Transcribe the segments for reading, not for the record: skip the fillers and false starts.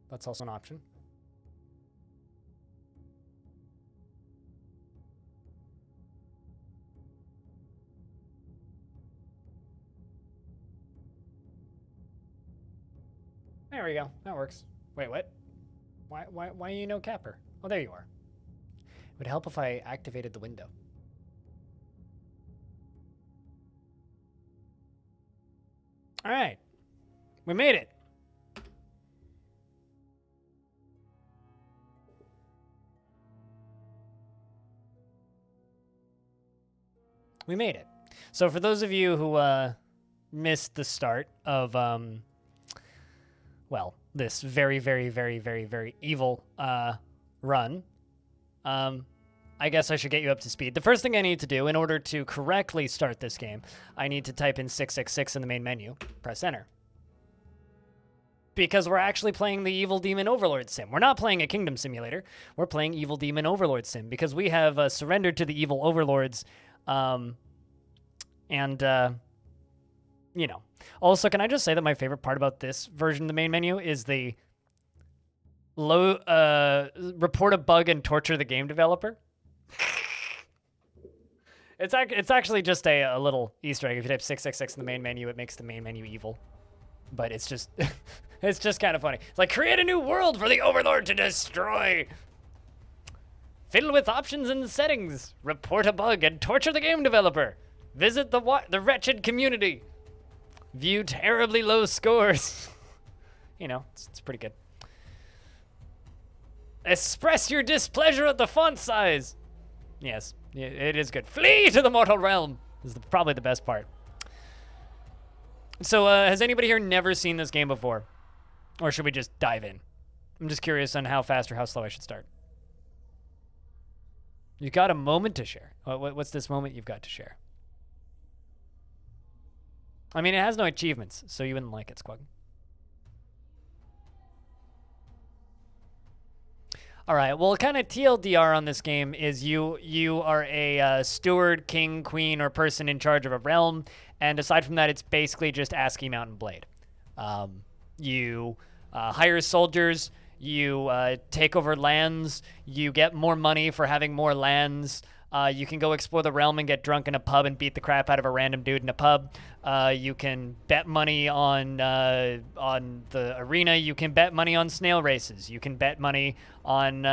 That's also an option. There we go. That works. Wait, what? Why you no capper? Oh, there you are. It would help if I activated the window. All right. We made it. We made it. So for those of you who missed the start of well, this very, very, very, very, very evil run, I guess I should get you up to speed. The first thing I need to do in order to correctly start this game, I need to type in 666 in the main menu, press enter. Because we're actually playing the Evil Demon Overlord sim. We're not playing a Kingdom Simulator. We're playing Evil Demon Overlord sim because we have surrendered to the evil overlords. You know. Also, can I just say that my favorite part about this version of the main menu is the report a bug and torture the game developer. It's actually just a little Easter egg. If you type 666 in the main menu, it makes the main menu evil. But it's just it's just kind of funny. It's like, create a new world for the Overlord to destroy. Fiddle with options and settings. Report a bug and torture the game developer. Visit the wretched community. View terribly low scores. You know, it's pretty good. Express your displeasure at the font size. Yes, it is good. Flee to the mortal realm is probably the best part. So, has anybody here never seen this game before? Or should we just dive in? I'm just curious on how fast or how slow I should start. You got a moment to share. What's this moment you've got to share? I mean, it has no achievements, so you wouldn't like it, Squug. All right, well, kind of TLDR on this game is you are a steward, king, queen, or person in charge of a realm, and aside from that, it's basically just ASCII Mountain Blade. You hire soldiers, you take over lands, you get more money for having more lands. You can go explore the realm and get drunk in a pub and beat the crap out of a random dude in a pub. You can bet money on the arena. You can bet money on snail races. You can bet money on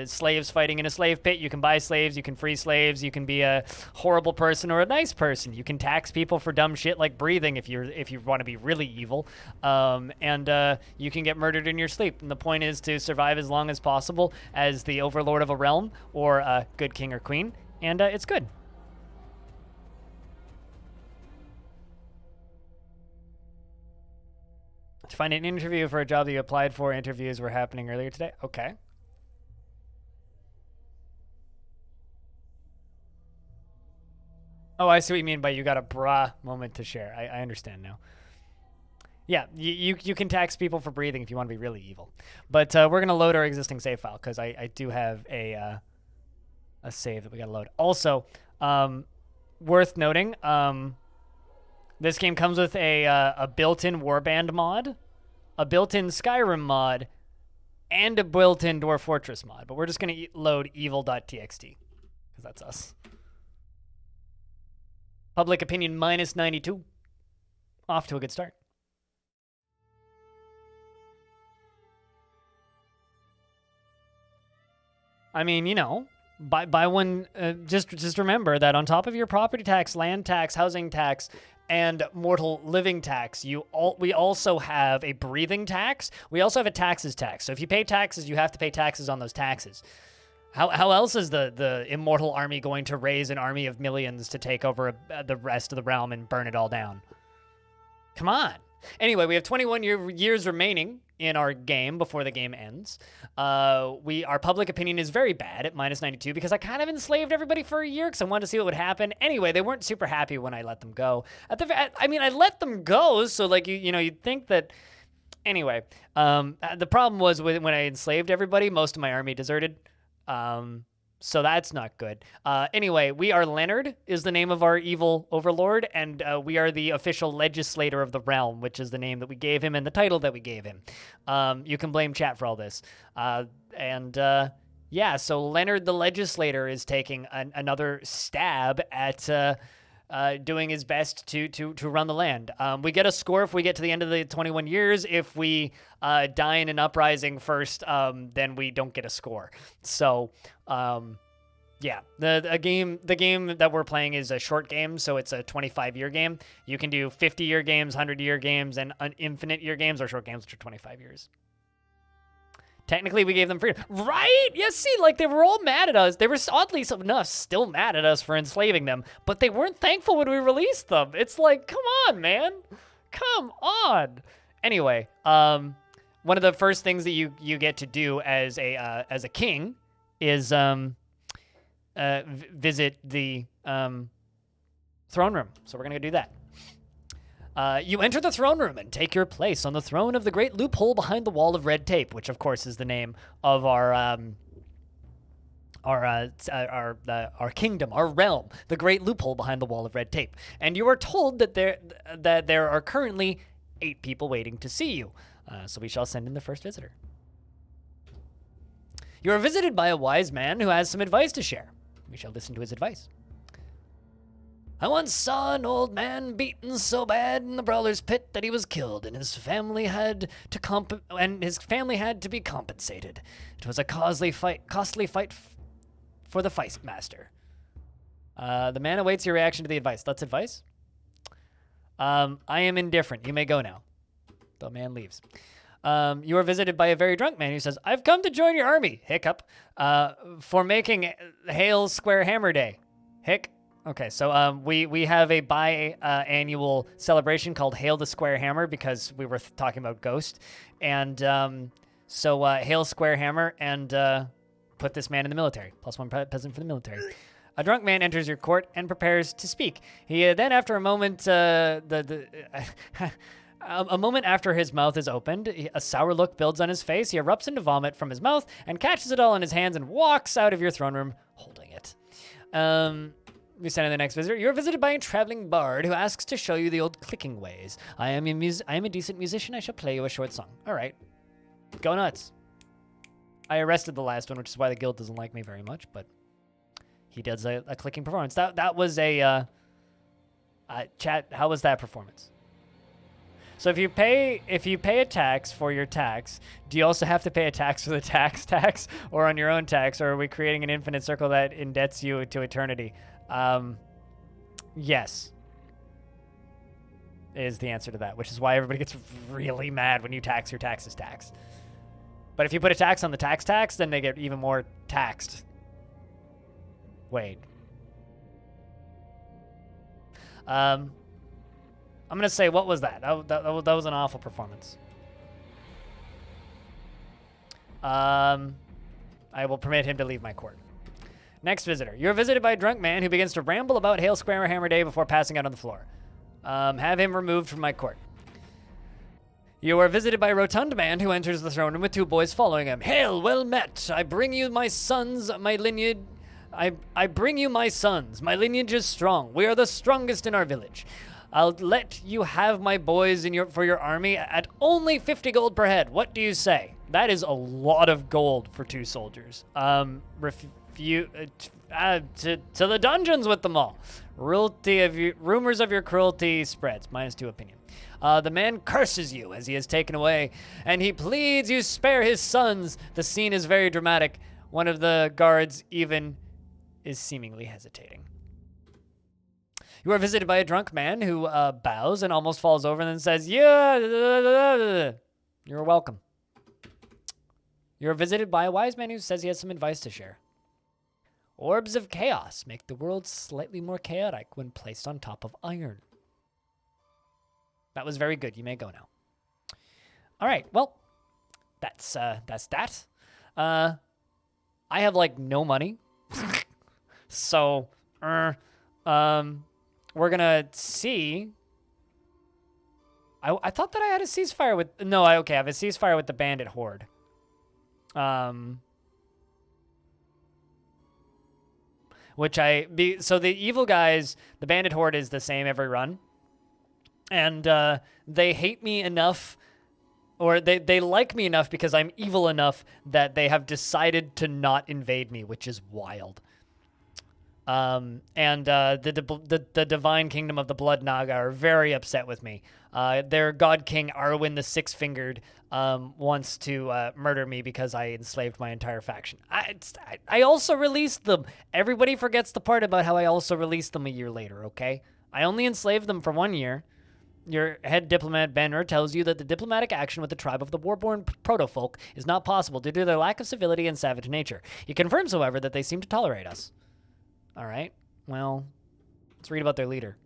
slaves fighting in a slave pit. You can buy slaves. You can free slaves. You can be a horrible person or a nice person. You can tax people for dumb shit like breathing if you want to be really evil. And you can get murdered in your sleep. And the point is to survive as long as possible as the overlord of a realm or a good king or queen. And it's good. To find an interview for a job that you applied for, interviews were happening earlier today. Okay. Oh, I see what you mean by you got a bra moment to share. I understand now. Yeah, you can tax people for breathing if you want to be really evil. But we're going to load our existing save file because I do have a save that we got to load. Also, worth noting, this game comes with a built-in Warband mod, a built-in Skyrim mod, and a built-in Dwarf Fortress mod. But we're just going to load evil.txt because that's us. Public opinion -92. Off to a good start. I mean, you know, buy one. Just remember that on top of your property tax, land tax, housing tax, and mortal living tax, we also have a breathing tax. We also have a taxes tax. So if you pay taxes, you have to pay taxes on those taxes. How else is the immortal army going to raise an army of millions to take over the rest of the realm and burn it all down? Come on. Anyway, we have 21 years remaining in our game before the game ends. Our public opinion is very bad at -92 because I kind of enslaved everybody for a year because I wanted to see what would happen. Anyway, they weren't super happy when I let them go. I mean, I let them go, so like you'd think that. Anyway, the problem was when I enslaved everybody, most of my army deserted. So that's not good. Anyway, we are Leonard is the name of our evil overlord, and we are the official legislator of the realm, which is the name that we gave him and the title that we gave him. You can blame chat for all this. Yeah, so Leonard the legislator is taking another stab at doing his best to run the land. We get a score if we get to the end of the 21 years. If we die in an uprising first, then we don't get a score. So, yeah, the game that we're playing is a short game, so it's a 25-year game. You can do 50-year games, 100-year games, and infinite-year games, or short games, which are 25 years. Technically, we gave them freedom. Right? Yes, see, like, they were all mad at us. They were, oddly enough, still mad at us for enslaving them, but they weren't thankful when we released them. It's like, come on, man. Come on. Anyway, one of the first things that you get to do as a king is visit the throne room. So we're going to go do that. You enter the throne room and take your place on the throne of the great loophole behind the wall of red tape, which of course is the name of our kingdom, our realm, the great loophole behind the wall of red tape. And you are told that there are currently 8 people waiting to see you. So we shall send in the first visitor. You are visited by a wise man who has some advice to share. We shall listen to his advice. I once saw an old man beaten so bad in the brawler's pit that he was killed, and his family had to be compensated. It was a costly fight for the feist master. The man awaits your reaction to the advice. That's advice? I am indifferent. You may go now. The man leaves. You are visited by a very drunk man who says, I've come to join your army, hiccup, for making Hail Square Hammer Day. Hick. Okay, so we have a biannual celebration called Hail the Square Hammer because we were talking about Ghost. And so Hail Square Hammer and put this man in the military. +1 peasant for the military. A drunk man enters your court and prepares to speak. He then, after a moment, a moment after his mouth is opened, a sour look builds on his face. He erupts into vomit from his mouth and catches it all in his hands and walks out of your throne room holding it. We send in the next visitor. You're visited by a traveling bard who asks to show you the old clicking ways. I am a decent musician. I shall play you a short song. All right. Go nuts. I arrested the last one, which is why the guild doesn't like me very much, but he does a clicking performance. That was a chat. How was that performance? So if you pay a tax for your tax, do you also have to pay a tax for the tax or on your own tax, or are we creating an infinite circle that indebts you to eternity? Yes, is the answer to that, which is why everybody gets really mad when you tax your taxes tax. But if you put a tax on the tax, then they get even more taxed. Wait. I'm going to say, what was that? That was an awful performance. I will permit him to leave my court. Next visitor. You're visited by a drunk man who begins to ramble about Hail Square Hammer Day before passing out on the floor. Have him removed from my court. You are visited by a rotund man who enters the throne room with 2 boys following him. Hail, well met. I bring you my sons, my lineage. I bring you my sons. My lineage is strong. We are the strongest in our village. I'll let you have my boys for your army at only 50 gold per head. What do you say? That is a lot of gold for 2 soldiers. To the dungeons with them all. Rumors of your cruelty spreads. -2 opinion. The man curses you as he is taken away, and he pleads you spare his sons. The scene is very dramatic. One of the guards even is seemingly hesitating. You are visited by a drunk man who bows and almost falls over and then says, yeah, you're welcome. You're visited by a wise man who says he has some advice to share. Orbs of chaos make the world slightly more chaotic when placed on top of iron. That was very good. You may go now. All right. Well, that's that. I have like no money. So, we're gonna see. I thought that I had a ceasefire with, no, I have a ceasefire with the bandit horde. So the evil guys, the bandit horde is the same every run. And they hate me enough, or they like me enough because I'm evil enough that they have decided to not invade me, which is wild. The divine kingdom of the Blood Naga are very upset with me. Their god king Arwen the Six-Fingered wants to murder me because I enslaved my entire faction. I also released them. Everybody forgets the part about how I also released them a year later, okay? I only enslaved them for 1 year. Your head diplomat, Banner, tells you that the diplomatic action with the tribe of the Warborn Protofolk is not possible due to their lack of civility and savage nature. He confirms, however, that they seem to tolerate us. All right, well, let's read about their leader.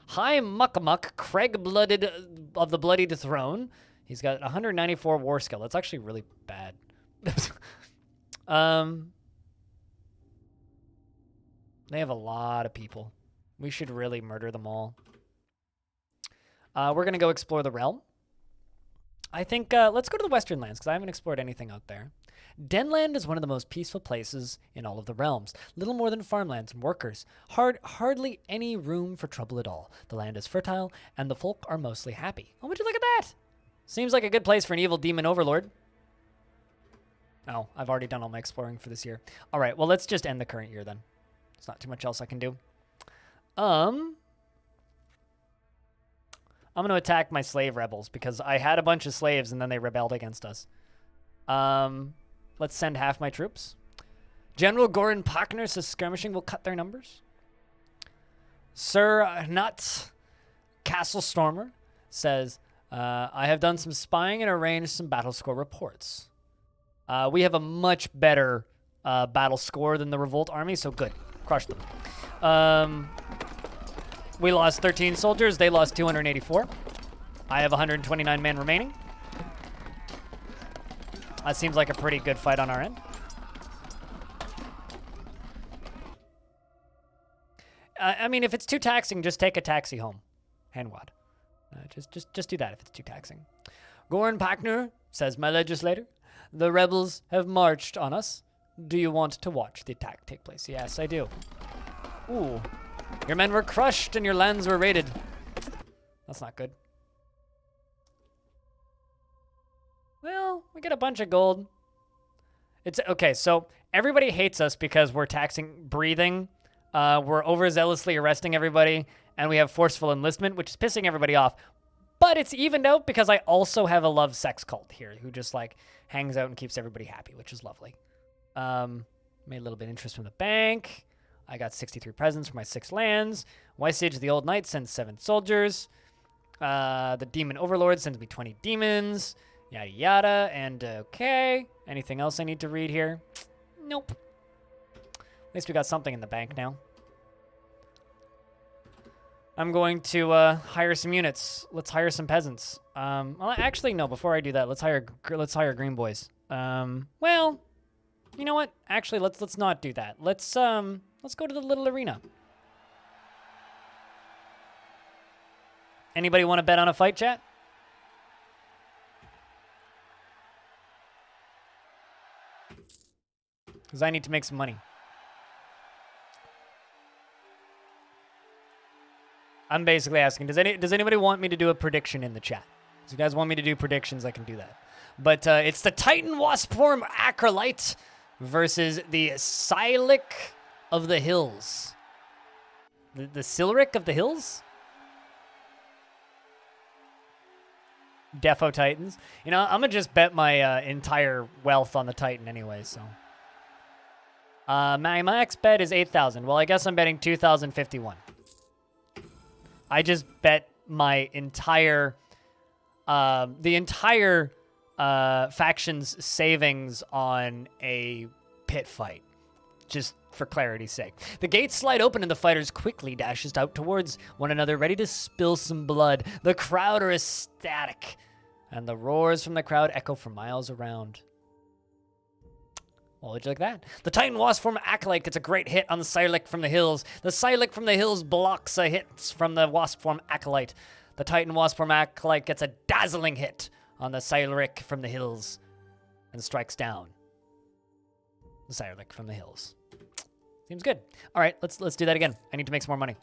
High Muckamuck, Craig-blooded of the Bloodied Throne. He's got 194 war skill. That's actually really bad. They have a lot of people. We should really murder them all. We're going to go explore the realm. I think let's go to the Western Lands because I haven't explored anything out there. Denland is one of the most peaceful places in all of the realms. Little more than farmlands and workers. Hardly any room for trouble at all. The land is fertile, and the folk are mostly happy. Oh, would you look at that? Seems like a good place for an evil demon overlord. Oh, I've already done all my exploring for this year. All right, well, let's just end the current year then. There's not too much else I can do. I'm going to attack my slave rebels because I had a bunch of slaves and then they rebelled against us. Let's send half my troops. General Goran Pakner says skirmishing will cut their numbers. Sir Nut Castle Stormer says, I have done some spying and arranged some battle score reports. We have a much better battle score than the Revolt Army, so good. Crush them. We lost 13 soldiers. They lost 284. I have 129 men remaining. That seems like a pretty good fight on our end. I mean, if it's too taxing, just take a taxi home. Handwad. Just do that if it's too taxing. Goran Pakner says, my legislator, the rebels have marched on us. Do you want to watch the attack take place? Yes, I do. Ooh. Your men were crushed and your lands were raided. That's not good. Well, we get a bunch of gold. It's okay, so everybody hates us because we're taxing breathing. We're overzealously arresting everybody, and we have forceful enlistment, which is pissing everybody off. But it's evened out because I also have a love sex cult here who just like hangs out and keeps everybody happy, which is lovely. Made a little bit of interest from the bank. I got 63 presents for my 6 lands. Weissage the Old Knight sends 7 soldiers. The Demon Overlord sends me 20 demons. Yada yada. And okay. Anything else I need to read here? Nope. At least we got something in the bank now. I'm going to hire some units. Let's hire some peasants. Well, actually, no. Before I do that, let's hire green boys. Well, you know what? Actually, let's not do that. Let's go to the little arena. Anybody want to bet on a fight, chat? Because I need to make some money. I'm basically asking, does anybody want me to do a prediction in the chat? If you guys want me to do predictions, I can do that. But it's the Titan Wasp form Acrolite versus the Silex of the Hills. The Silric of the Hills? Defo Titans. You know, I'm going to just bet my entire wealth on the Titan anyway, so. My max bet is 8,000. Well, I guess I'm betting 2,051. I just bet my entire, the entire faction's savings on a pit fight, just for clarity's sake. The gates slide open and the fighters quickly dashes out towards one another, ready to spill some blood. The crowd are ecstatic, and the roars from the crowd echo for miles around. Well, would you like that? The Titan Wasp form Acolyte gets a great hit on the Silex from the Hills. The Silex from the Hills blocks a hit from the Wasp form Acolyte. The Titan Wasp form Acolyte gets a dazzling hit on the Silex from the Hills and strikes down the Silex from the Hills. Seems good. All right, let's do that again. I need to make some more money.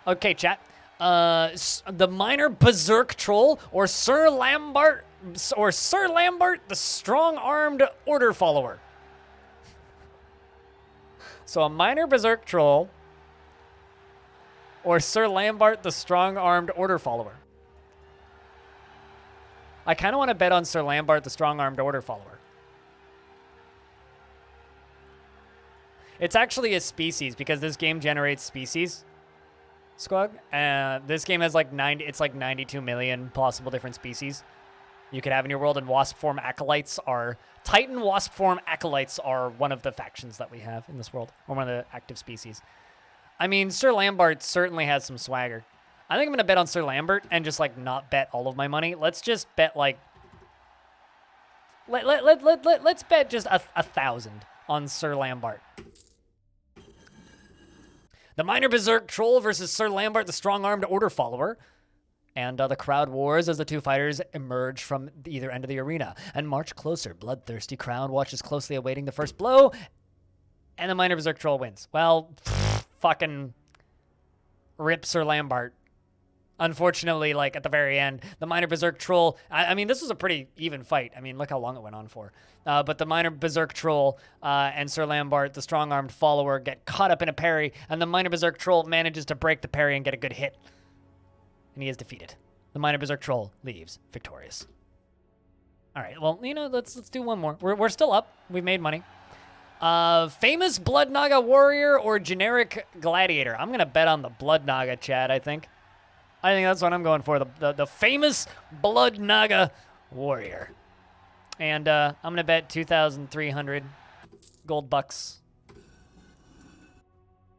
Okay, chat. The minor berserk troll or Sir Lambert the strong-armed order follower. So a minor berserk troll or Sir Lambert the strong-armed order follower. I kind of want to bet on Sir Lambert the strong-armed order follower. It's actually a species because this game generates species. Squug. This game has like 92 million possible different species you could have in your world, and wasp form acolytes are Titan wasp form acolytes are one of the factions that we have in this world, or one of the active species. I mean, Sir Lambert certainly has some swagger. I think I'm gonna bet on Sir Lambert and just like not bet all of my money. Let's just bet like let's bet just 1,000 on Sir Lambert. The minor berserk troll versus Sir Lambert, the strong-armed order follower. And the crowd wars as the two fighters emerge from either end of the arena and march closer. Bloodthirsty crowd watches closely awaiting the first blow, and the minor berserk troll wins. Well, fucking rip Sir Lambert. Unfortunately, like at the very end, the minor berserk troll, I mean, this was a pretty even fight. I mean, look how long it went on for. But the minor berserk troll and Sir Lambert, the strong-armed follower, get caught up in a parry, and the minor berserk troll manages to break the parry and get a good hit. And he is defeated. The minor berserk troll leaves victorious. All right, well, you know, let's do one more. We're still up. We've made money. Famous Blood Naga warrior or generic gladiator? I'm gonna bet on the Blood Naga, Chad, I think. I think that's what I'm going for, the famous Blood Naga warrior. And I'm going to bet 2,300 gold bucks.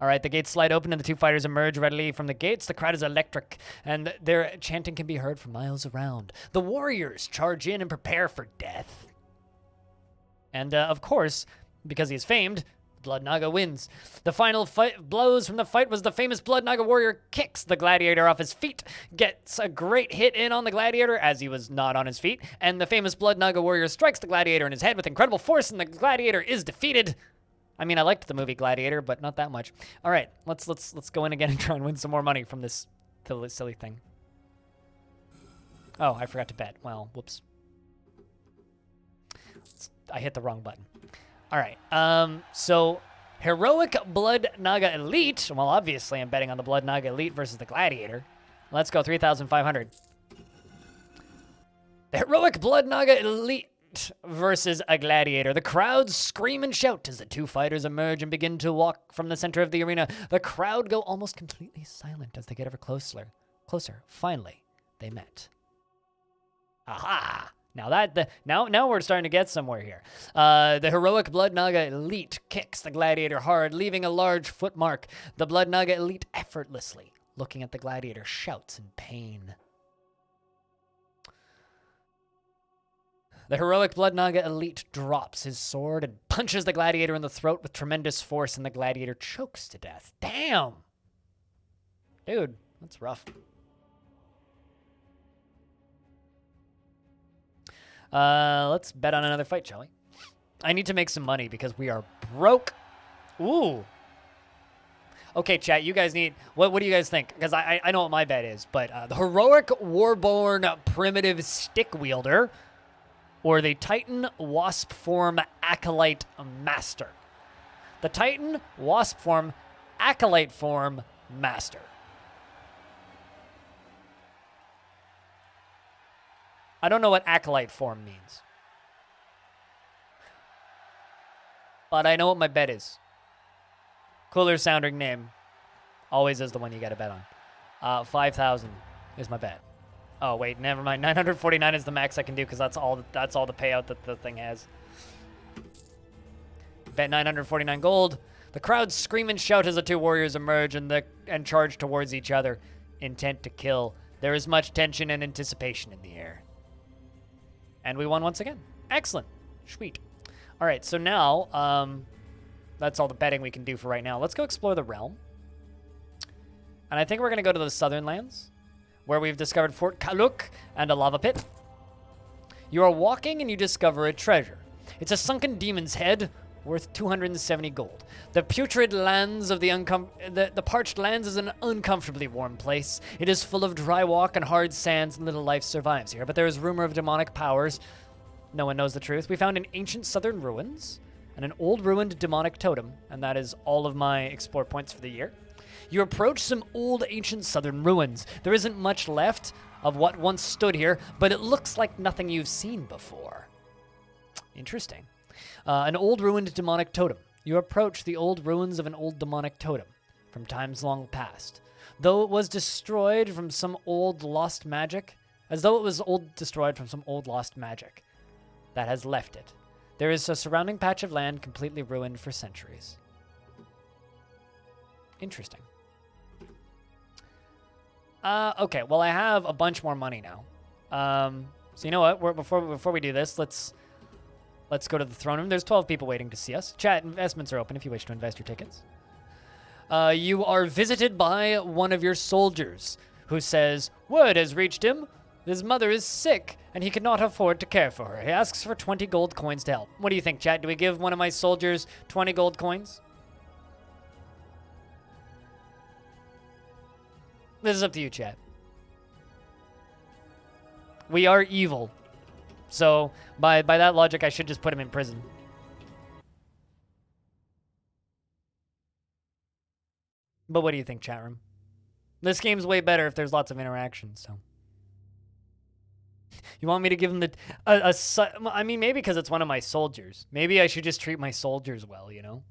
All right, the gates slide open and the two fighters emerge readily from the gates. The crowd is electric, and their chanting can be heard for miles around. The warriors charge in and prepare for death. And, of course, because he is famed, Blood Naga wins. The final blows from the fight was the famous Blood Naga warrior kicks the gladiator off his feet, gets a great hit in on the gladiator as he was not on his feet, and the famous Blood Naga warrior strikes the gladiator in his head with incredible force, and the gladiator is defeated. I mean, I liked the movie Gladiator, but not that much. All right, let's go in again and try and win some more money from this silly thing. Oh, I forgot to bet. Well, whoops. I hit the wrong button. All right, so Heroic Blood Naga Elite. Well, obviously, I'm betting on the Blood Naga Elite versus the Gladiator. Let's go 3,500. The Heroic Blood Naga Elite versus a Gladiator. The crowds scream and shout as the two fighters emerge and begin to walk from the center of the arena. The crowd go almost completely silent as they get ever closer. Finally, they met. Aha! Now we're starting to get somewhere here. The Heroic Blood Naga Elite kicks the Gladiator hard, leaving a large footmark. The Blood Naga Elite effortlessly, looking at the Gladiator, shouts in pain. The Heroic Blood Naga Elite drops his sword and punches the Gladiator in the throat with tremendous force, and the Gladiator chokes to death. Damn! Dude, that's rough. Let's bet on another fight, shall we? I need to make some money because we are broke. Ooh. Okay, chat, you guys need... What do you guys think? Because I know what my bet is, but the Heroic Warborn Primitive Stick Wielder or the Titan Wasp Form Acolyte Master. The Titan Wasp Form Acolyte Form Master. I don't know what acolyte form means. But I know what my bet is. Cooler sounding name. Always is the one you gotta bet on. 5,000 is my bet. Oh wait, never mind. 949 is the max I can do because that's all the payout that the thing has. Bet 949 gold. The crowd scream and shout as the two warriors emerge and charge towards each other, intent to kill. There is much tension and anticipation in the air. And we won once again. Excellent. Sweet. All right, so now, that's all the betting we can do for right now. Let's go explore the realm. And I think we're going to go to the southern lands, where we've discovered Fort Kaluk and a lava pit. You are walking and you discover a treasure. It's a sunken demon's head worth 270 gold. The putrid lands of the parched lands is an uncomfortably warm place. It is full of dry walk and hard sands, and little life survives here. But there is rumor of demonic powers. No one knows the truth. We found an ancient southern ruins and an old ruined demonic totem, and that is all of my explore points for the year. You approach some old ancient southern ruins. There isn't much left of what once stood here, but it looks like nothing you've seen before. Interesting. An old ruined demonic totem. You approach the old ruins of an old demonic totem from times long past. Though it was destroyed from some old lost magic, destroyed from some old lost magic that has left it. There is a surrounding patch of land completely ruined for centuries. Interesting. Okay, well, I have a bunch more money now. So you know what? Before we do this, let's go to the throne room. There's 12 people waiting to see us. Chat, investments are open if you wish to invest your tickets. You are visited by one of your soldiers who says, word has reached him. His mother is sick, and he cannot afford to care for her. He asks for 20 gold coins to help. What do you think, chat? Do we give one of my soldiers 20 gold coins? This is up to you, chat. We are evil. So, by that logic, I should just put him in prison. But what do you think, chat room? This game's way better if there's lots of interaction, so. You want me to give him I mean, maybe because it's one of my soldiers. Maybe I should just treat my soldiers well, you know?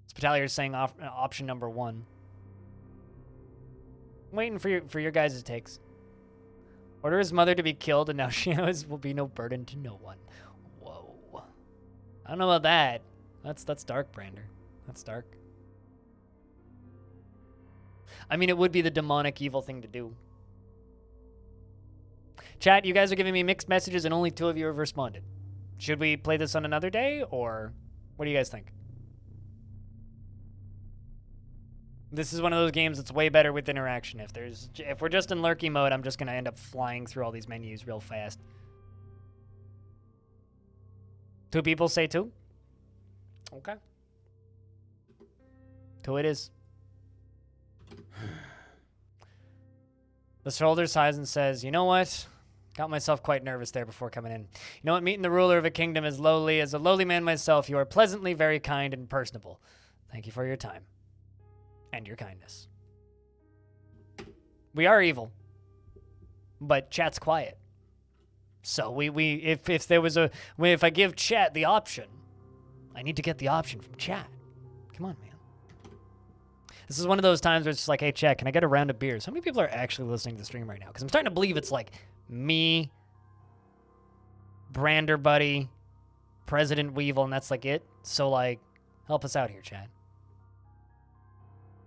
Spitaler's saying option number 1. Waiting for your guys' takes. Order his mother to be killed, and now she will be no burden to no one. Whoa. I don't know about that. That's dark, Brander. That's dark. I mean, it would be the demonic evil thing to do. Chat, you guys are giving me mixed messages, and only 2 of you have responded. Should we play this on another day, or what do you guys think? This is one of those games that's way better with interaction. If we're just in lurky mode, I'm just gonna end up flying through all these menus real fast. 2 people say 2? Okay. 2 it is. The shoulder sighs and says, you know what? Got myself quite nervous there before coming in. You know what? Meeting the ruler of a kingdom as lowly as a lowly man myself, you are pleasantly very kind and personable. Thank you for your time. And your kindness. We are evil, but chat's quiet. So if I give chat the option, I need to get the option from chat. Come on, man. This is one of those times where it's just like, hey, chat, can I get a round of beers? How many people are actually listening to the stream right now? Because I'm starting to believe it's like me, Brander Buddy, President Weevil, and that's like it. So like, help us out here, chat.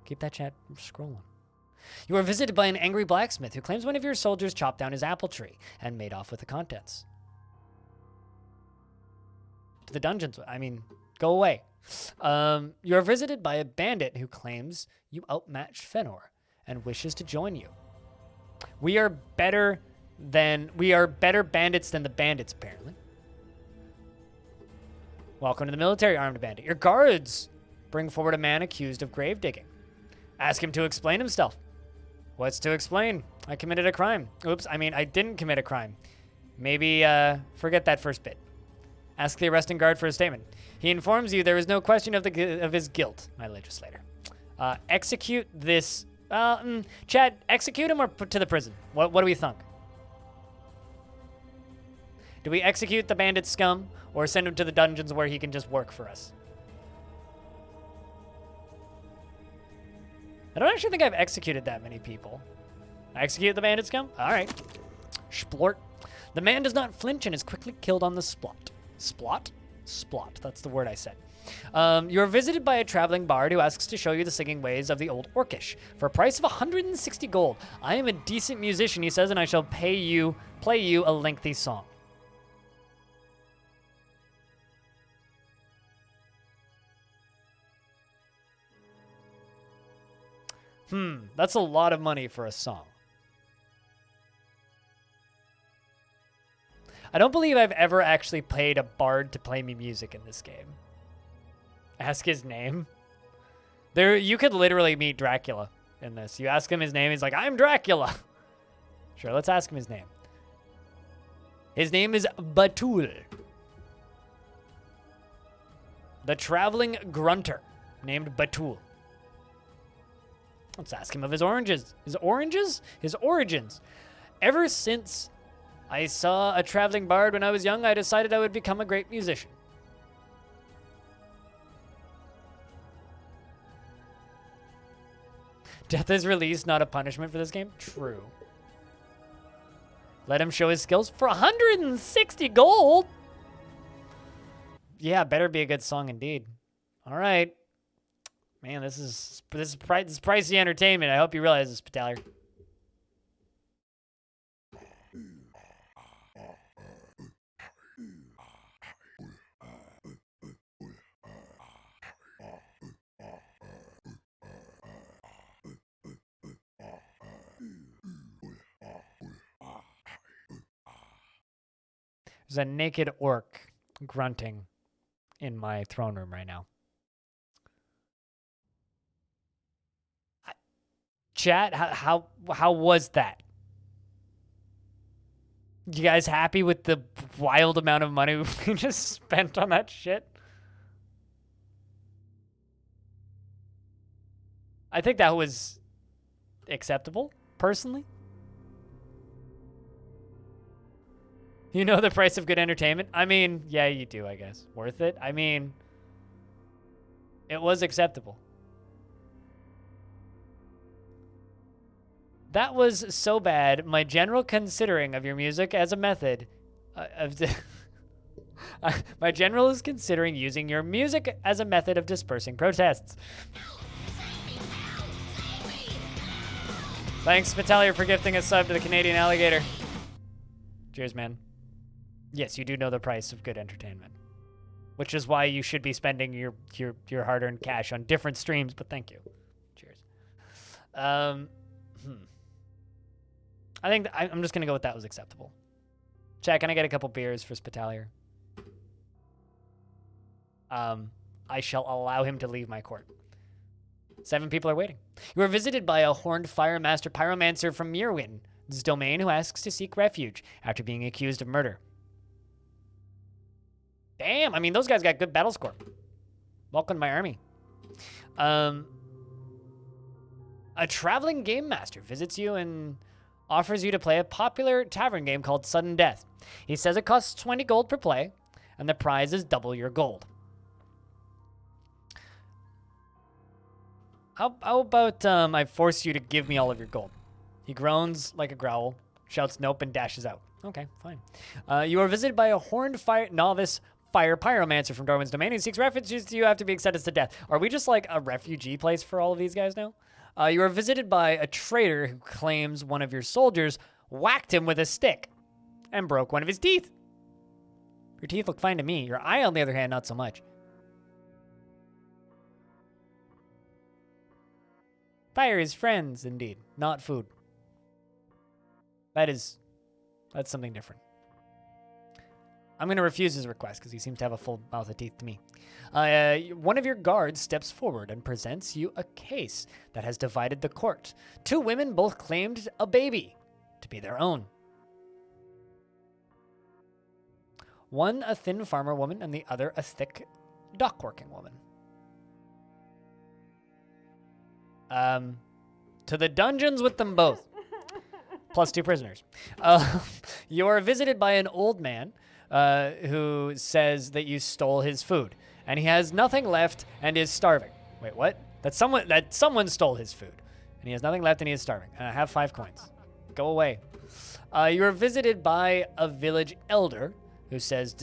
Keep that chat scrolling. You are visited by an angry blacksmith who claims one of your soldiers chopped down his apple tree and made off with the contents. To the dungeons. I mean, go away. You are visited by a bandit who claims you outmatched Fenor and wishes to join you. We are better bandits than the bandits, apparently. Welcome to the military armed bandit. Your guards bring forward a man accused of grave digging. Ask him to explain himself. What's to explain? I committed a crime. Oops, I mean, I didn't commit a crime. Maybe, forget that first bit. Ask the arresting guard for a statement. He informs you there is no question of his guilt, my legislator. Execute this... Chad, execute him or put to the prison? What do we think? Do we execute the bandit scum or send him to the dungeons where he can just work for us? I don't actually think I've executed that many people. Execute the bandit scum? All right. Splort. The man does not flinch and is quickly killed on the spot. Splot? Splot. That's the word I said. You are visited by a traveling bard who asks to show you the singing ways of the old Orcish for a price of 160 gold. I am a decent musician, he says, and I shall play you a lengthy song. That's a lot of money for a song. I don't believe I've ever actually paid a bard to play me music in this game. Ask his name. You could literally meet Dracula in this. You ask him his name, he's like, I'm Dracula. Sure, let's ask him his name. His name is Batul. The traveling grunter named Batul. Let's ask him of his oranges. His oranges? His origins. Ever since I saw a traveling bard when I was young, I decided I would become a great musician. Death is released, not a punishment for this game? True. Let him show his skills for 160 gold. Yeah, better be a good song indeed. All right. Man, this is pricey entertainment. I hope you realize this, Battalion. There's a naked orc grunting in my throne room right now. Chat, how was that? You guys happy with the wild amount of money we just spent on that shit? I think that was acceptable, personally. You know the price of good entertainment? I mean, yeah, you do, I guess. Worth it? I mean, it was acceptable. That was so bad. My general considering of your music as a method my general is considering using your music as a method of dispersing protests. Thanks, Spitalia, for gifting a sub to the Canadian Alligator. Cheers, man. Yes, you do know the price of good entertainment, which is why you should be spending your hard-earned cash on different streams, but thank you. Cheers. I think I'm just going to go with that was acceptable. Chat, can I get a couple beers for Spitalier? I shall allow him to leave my court. 7 people are waiting. You are visited by a horned fire master pyromancer from Mirwin's domain who asks to seek refuge after being accused of murder. Damn, I mean, those guys got good battle score. Welcome to my army. A traveling game master visits you and offers you to play a popular tavern game called Sudden Death. He says it costs 20 gold per play, and the prize is double your gold. How about I force you to give me all of your gold? He groans like a growl, shouts nope, and dashes out. Okay, fine. You are visited by a horned novice fire pyromancer from Darwin's domain who seeks refuge to you after being sentenced to death. Are we just like a refugee place for all of these guys now? You are visited by a traitor who claims one of your soldiers whacked him with a stick and broke one of his teeth. Your teeth look fine to me. Your eye, on the other hand, not so much. Fire is friends, indeed, not food. That's something different. I'm going to refuse his request because he seems to have a full mouth of teeth to me. One of your guards steps forward and presents you a case that has divided the court. 2 women both claimed a baby to be their own. One a thin farmer woman and the other a thick dock-working woman. To the dungeons with them both. Plus 2 prisoners. You are visited by an old man who says that you stole his food, and he has nothing left and is starving. Wait, what? That someone stole his food, and he has nothing left and he is starving. And I have 5 coins. Go away. You are visited by a village elder who says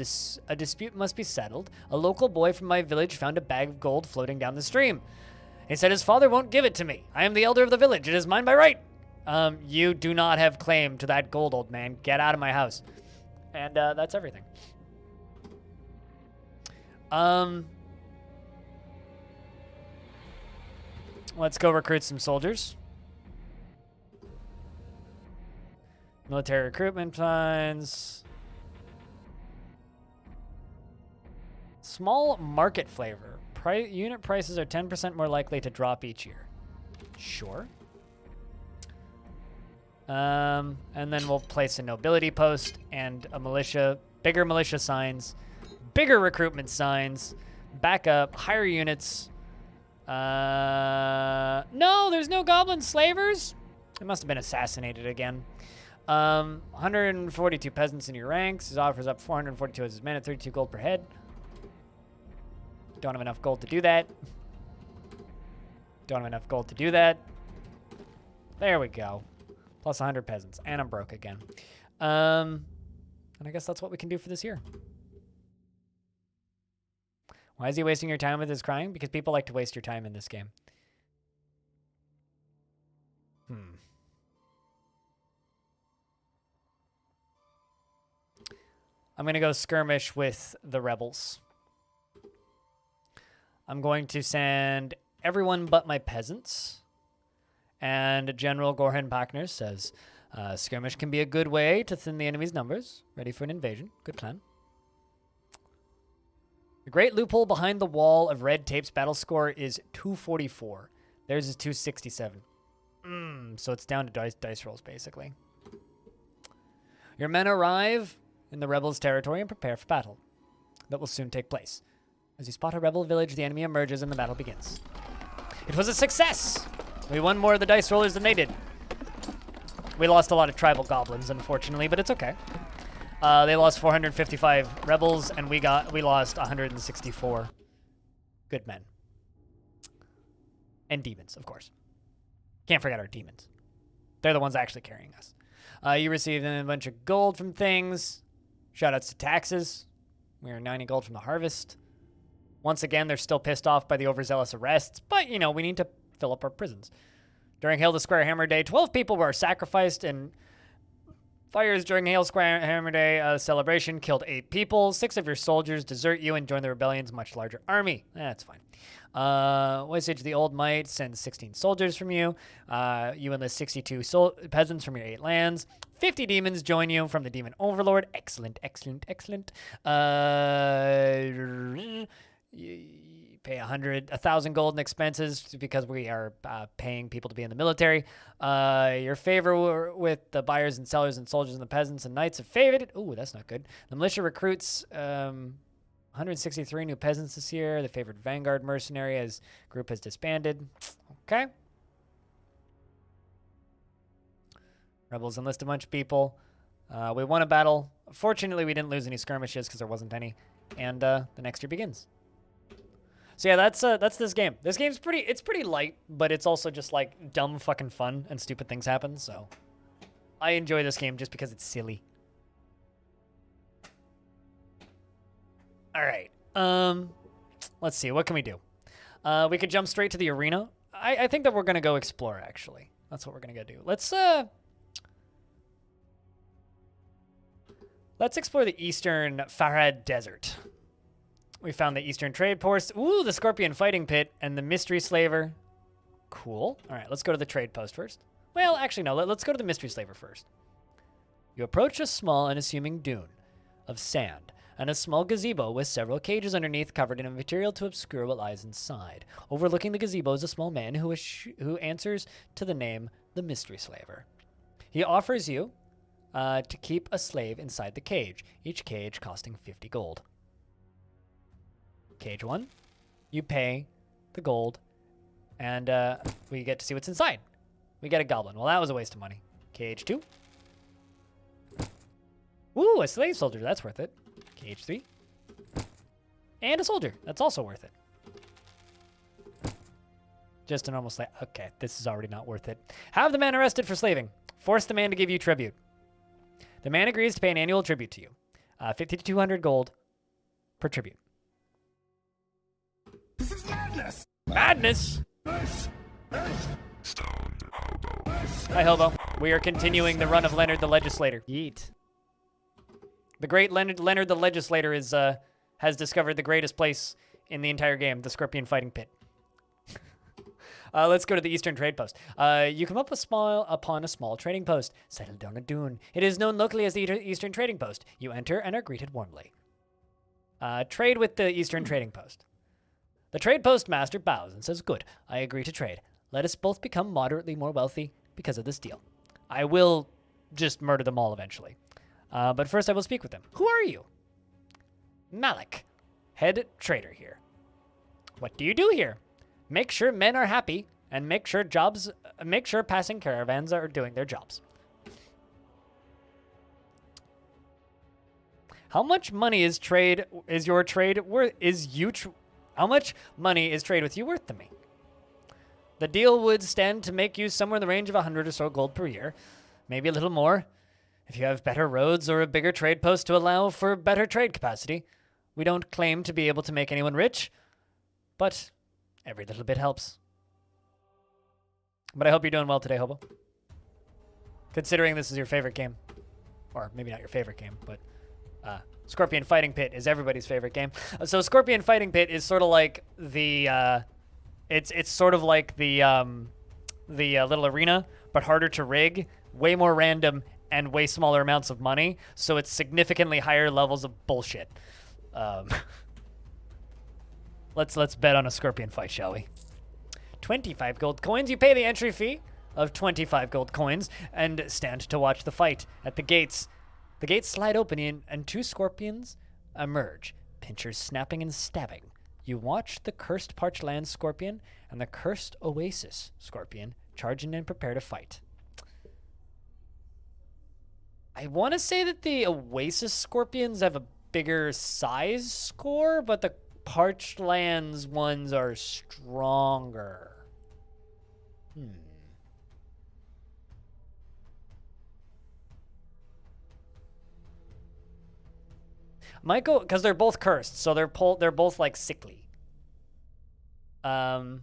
a dispute must be settled. A local boy from my village found a bag of gold floating down the stream. He said his father won't give it to me. I am the elder of the village. It is mine by right. You do not have claim to that gold, old man. Get out of my house. And that's everything. Let's go recruit some soldiers. Military recruitment plans. Small market flavor. Unit prices are 10% more likely to drop each year. Sure. And then we'll place a nobility post and a militia, bigger militia signs, bigger recruitment signs, backup, higher units. No, there's no goblin slavers. It must have been assassinated again. 142 peasants in your ranks. His offers up 442 as his men at 32 gold per head. Don't have enough gold to do that. Don't have enough gold to do that. There we go. Plus 100 peasants. And I'm broke again. And I guess that's what we can do for this year. Why is he wasting your time with his crying? Because people like to waste your time in this game. I'm going to go skirmish with the rebels. I'm going to send everyone but my peasants. And General Gorhan Pakner says, skirmish can be a good way to thin the enemy's numbers. Ready for an invasion. Good plan. The great loophole behind the wall of red tape's battle score is 244. Theirs is 267. So it's down to dice rolls, basically. Your men arrive in the rebels' territory and prepare for battle. That will soon take place. As you spot a rebel village, the enemy emerges and the battle begins. It was a success! We won more of the dice rollers than they did. We lost a lot of tribal goblins, unfortunately, but it's okay. They lost 455 rebels, and we lost 164 good men. And demons, of course. Can't forget our demons. They're the ones actually carrying us. You received a bunch of gold from things. Shoutouts to taxes. We are 90 gold from the harvest. Once again, they're still pissed off by the overzealous arrests, but, you know, we need to fill up our prisons. During Hail the Square Hammer Day, 12 people were sacrificed in fires during Hail Square Hammer Day celebration. Killed 8 people. 6 of your soldiers desert you and join the rebellion's much larger army. That's fine. Wastage the Old Might sends 16 soldiers from you. You enlist 62 peasants from your 8 lands. 50 demons join you from the Demon Overlord. Excellent, excellent, excellent. You pay 1,000 gold in expenses because we are paying people to be in the military. Your favor with the buyers and sellers and soldiers and the peasants and knights have favored. Ooh, that's not good. The militia recruits 163 new peasants this year. The favored Vanguard mercenary as group has disbanded. Okay. Rebels enlist a bunch of people. We won a battle. Fortunately, we didn't lose any skirmishes because there wasn't any. And the next year begins. So yeah, that's this game. This game's pretty light, but it's also just like dumb fucking fun and stupid things happen. So I enjoy this game just because it's silly. All right. Let's see. What can we do? We could jump straight to the arena. I think that we're gonna go explore. Actually, that's what we're gonna go do. Let's explore the eastern Farad Desert. We found the eastern trade post. Ooh, the Scorpion Fighting Pit and the Mystery Slaver. Cool. All right, let's go to the trade post first. Well, actually, no. Let's go to the Mystery Slaver first. You approach a small, unassuming dune of sand and a small gazebo with several cages underneath covered in a material to obscure what lies inside. Overlooking the gazebo is a small man who answers to the name the Mystery Slaver. He offers you to keep a slave inside the cage, each cage costing 50 gold. Cage 1, you pay the gold, and we get to see what's inside. We get a goblin. Well, that was a waste of money. Cage 2. Ooh, a slave soldier. That's worth it. Cage 3. And a soldier. That's also worth it. Just a normal slave. Okay, this is already not worth it. Have the man arrested for slaving. Force the man to give you tribute. The man agrees to pay an annual tribute to you. 50 to 200 gold per tribute. This is madness! Madness? Stone hobo. Hi, Hobo. We are continuing the run of Leonard the Legislator. Yeet. The great Leonard the Legislator has discovered the greatest place in the entire game, the Scorpion Fighting Pit. Let's go to the Eastern Trade Post. You come upon a small trading post settled on a dune. It is known locally as the Eastern Trading Post. You enter and are greeted warmly. Trade with the Eastern Trading Post. The trade postmaster bows and says, good, I agree to trade. Let us both become moderately more wealthy because of this deal. I will just murder them all eventually. But first I will speak with them. Who are you? Malik, head trader here. What do you do here? Make sure men are happy and make sure passing caravans are doing their jobs. How much money is your trade worth? How much money is trade with you worth to me? The deal would stand to make you somewhere in the range of 100 or so gold per year, maybe a little more, if you have better roads or a bigger trade post to allow for better trade capacity. We don't claim to be able to make anyone rich, but every little bit helps. But I hope you're doing well today, Hobo. Considering this is your favorite game. Or maybe not your favorite game, but Scorpion Fighting Pit is everybody's favorite game. So Scorpion Fighting Pit is sort of like the it's sort of like the little arena, but harder to rig, way more random, and way smaller amounts of money. So it's significantly higher levels of bullshit. Let's bet on a Scorpion fight, shall we? 25 gold coins. You pay the entry fee of 25 gold coins and stand to watch the fight at the gates. The gates slide open and two scorpions emerge, pinchers snapping and stabbing. You watch the cursed Parched Land Scorpion and the cursed Oasis Scorpion charge in and prepare to fight. I want to say that the Oasis Scorpions have a bigger size score, but the Parched Lands ones are stronger. Might go because they're both cursed, so they're both like sickly. I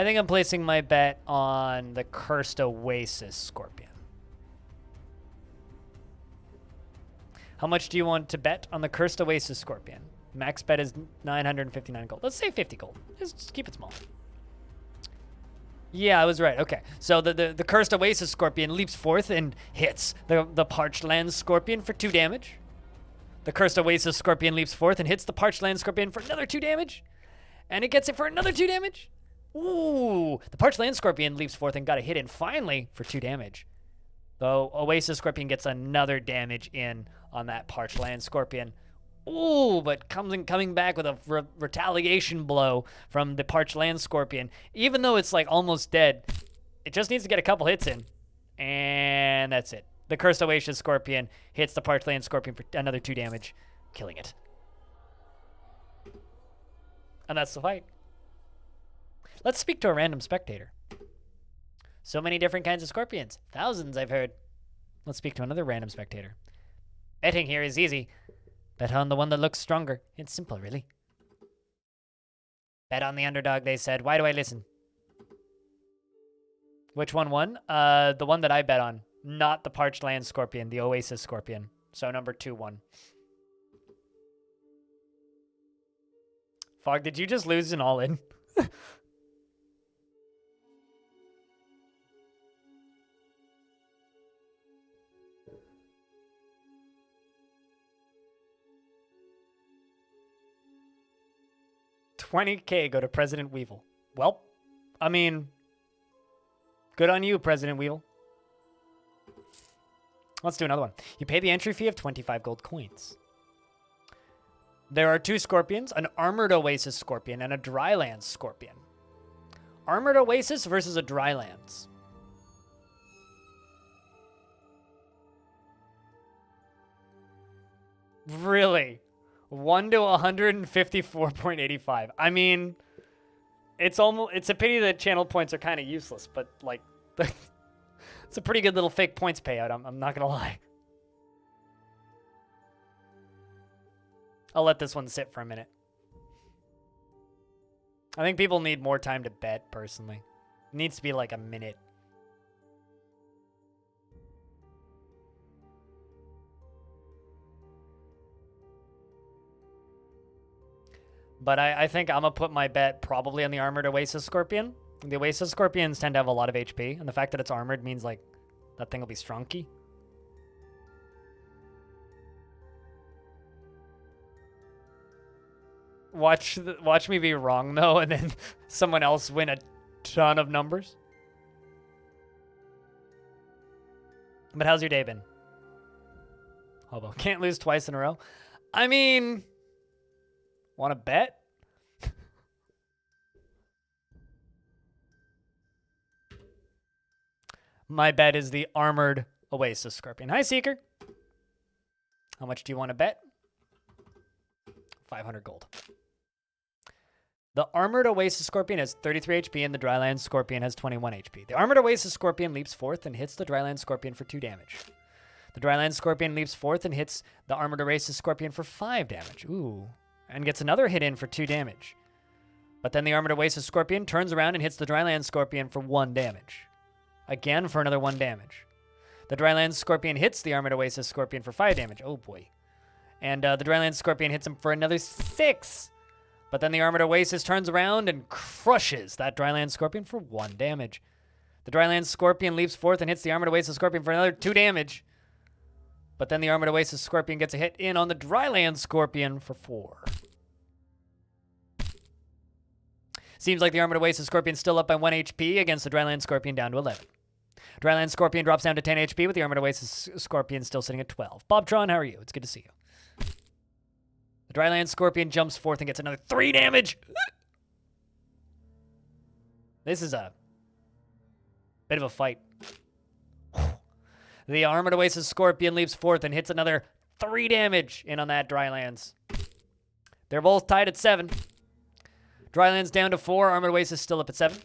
think I'm placing my bet on the cursed Oasis Scorpion. How much do you want to bet on the cursed Oasis Scorpion? Max bet is 959 gold. Let's say 50 gold. Just keep it small. Yeah, I was right. Okay. So the cursed Oasis Scorpion leaps forth and hits the Parched Land Scorpion for 2 damage. The cursed Oasis Scorpion leaps forth and hits the Parched Land Scorpion for another 2 damage. And it gets it for another 2 damage. Ooh. The Parched Land Scorpion leaps forth and got a hit in finally for 2 damage. The Oasis Scorpion gets another damage in on that Parched Land Scorpion. Ooh, but coming back with a retaliation blow from the Parched Land Scorpion. Even though it's like almost dead, it just needs to get a couple hits in. And that's it. The Cursed Oasis Scorpion hits the Parched Land Scorpion for another 2 damage, killing it. And that's the fight. Let's speak to a random spectator. So many different kinds of scorpions. Thousands, I've heard. Let's speak to another random spectator. Betting here is easy. Bet on the one that looks stronger. It's simple, really. Bet on the underdog, they said. Why do I listen? Which one won? The one that I bet on. Not the Parched Land Scorpion, the Oasis Scorpion. So number 2 won. Fog, did you just lose an all-in? $20K go to President Weevil. Well, I mean, good on you, President Weevil. Let's do another one. You pay the entry fee of 25 gold coins. There are 2 scorpions, an armored Oasis Scorpion and a Drylands Scorpion. Armored Oasis versus a Drylands. Really? 1 to 154.85. I mean, it's a pity that channel points are kind of useless, but like, it's a pretty good little fake points payout. I'm not gonna lie. I'll let this one sit for a minute. I think people need more time to bet, personally. It needs to be like a minute. But I think I'm going to put my bet probably on the Armored Oasis Scorpion. The Oasis Scorpions tend to have a lot of HP, and the fact that it's armored means, like, that thing will be strunky. Watch me be wrong, though, and then someone else win a ton of numbers. But how's your day been? Hobo. Can't lose twice in a row. I mean, want to bet? My bet is the armored Oasis Scorpion. Hi, Seeker. How much do you want to bet? 500 gold. The armored Oasis Scorpion has 33 HP and the Dryland Scorpion has 21 HP. The armored Oasis Scorpion leaps forth and hits the Dryland Scorpion for 2 damage. The Dryland Scorpion leaps forth and hits the armored Oasis Scorpion for 5 damage. Ooh. And gets another hit in for 2 damage. But then the armored Oasis Scorpion turns around and hits the Dryland Scorpion for 1 damage. Again for another 1 damage. The Dryland Scorpion hits the armored Oasis Scorpion for 5 damage. Oh boy. And the Dryland Scorpion hits him for another 6. But then the armored Oasis turns around and crushes that Dryland Scorpion for 1 damage. The Dryland Scorpion leaps forth and hits the armored Oasis Scorpion for another 2 damage. But then the armored Oasis Scorpion gets a hit in on the Dryland Scorpion for 4. Seems like the armored Oasis Scorpion's still up by 1 HP against the Dryland Scorpion down to 11. Dryland Scorpion drops down to 10 HP with the armored Oasis Scorpion still sitting at 12. Bobtron, how are you? It's good to see you. The Dryland Scorpion jumps forth and gets another 3 damage. This is a bit of a fight. The armored Oasis Scorpion leaps forth and hits another 3 damage in on that Drylands. They're both tied at 7. Dryland's down to 4. Armored Oasis still up at 7.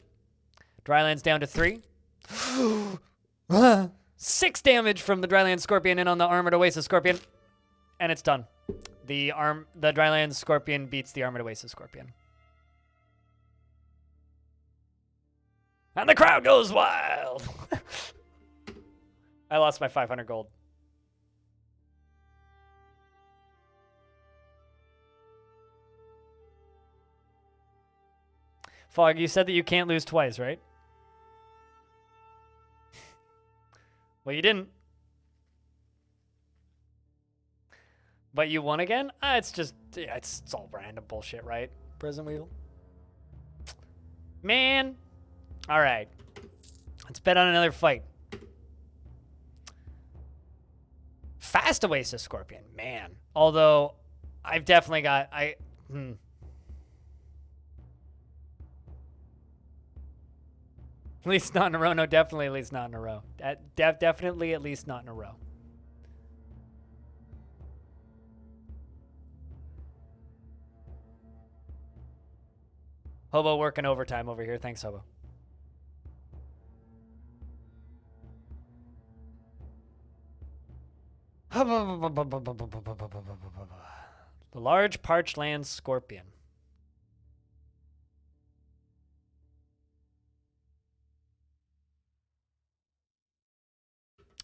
Dryland's down to 3. 6 damage from the Dryland Scorpion in on the armored Oasis Scorpion. And it's done. The Dryland Scorpion beats the armored Oasis Scorpion. And the crowd goes wild. I lost my 500 gold. Fog, you said that you can't lose twice, right? Well, you didn't. But you won again? It's just, it's all random bullshit, right? Prison Wheel. Man. All right. Let's bet on another fight. Fast Oasis Scorpion. Man. Although, I've definitely got, At least not in a row. No, definitely at least not in a row. Definitely at least not in a row. Hobo working overtime over here. Thanks, Hobo. The large parched land scorpion.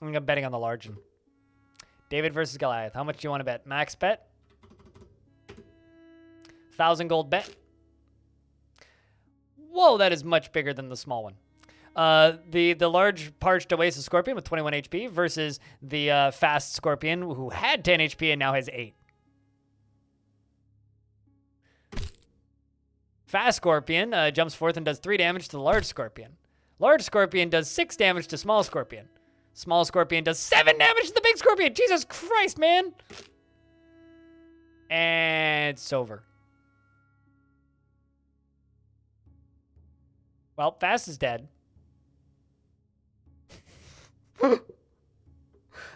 I'm betting on the large one. David versus Goliath. How much do you want to bet? Max bet? 1,000 gold bet. Whoa, that is much bigger than the small one. The large parched Oasis Scorpion with 21 HP versus the fast Scorpion who had 10 HP and now has 8. Fast Scorpion jumps forth and does 3 damage to the large Scorpion. Large Scorpion does 6 damage to small Scorpion. Small Scorpion does 7 damage to the big Scorpion. Jesus Christ, man. And it's over. Well, Fast is dead.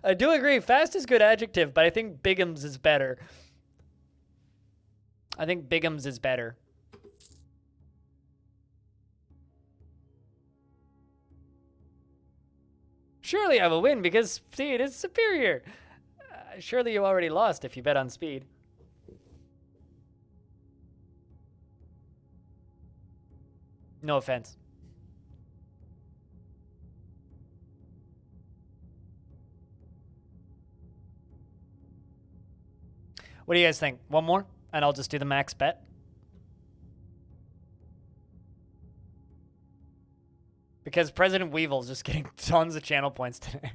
I do agree. Fast is good adjective, but I think Bigums is better. I think Bigums is better. Surely I will win because speed is superior. Surely you already lost if you bet on speed. No offense. What do you guys think? One more? And I'll just do the max bet. Because President Weevil's just getting tons of channel points today.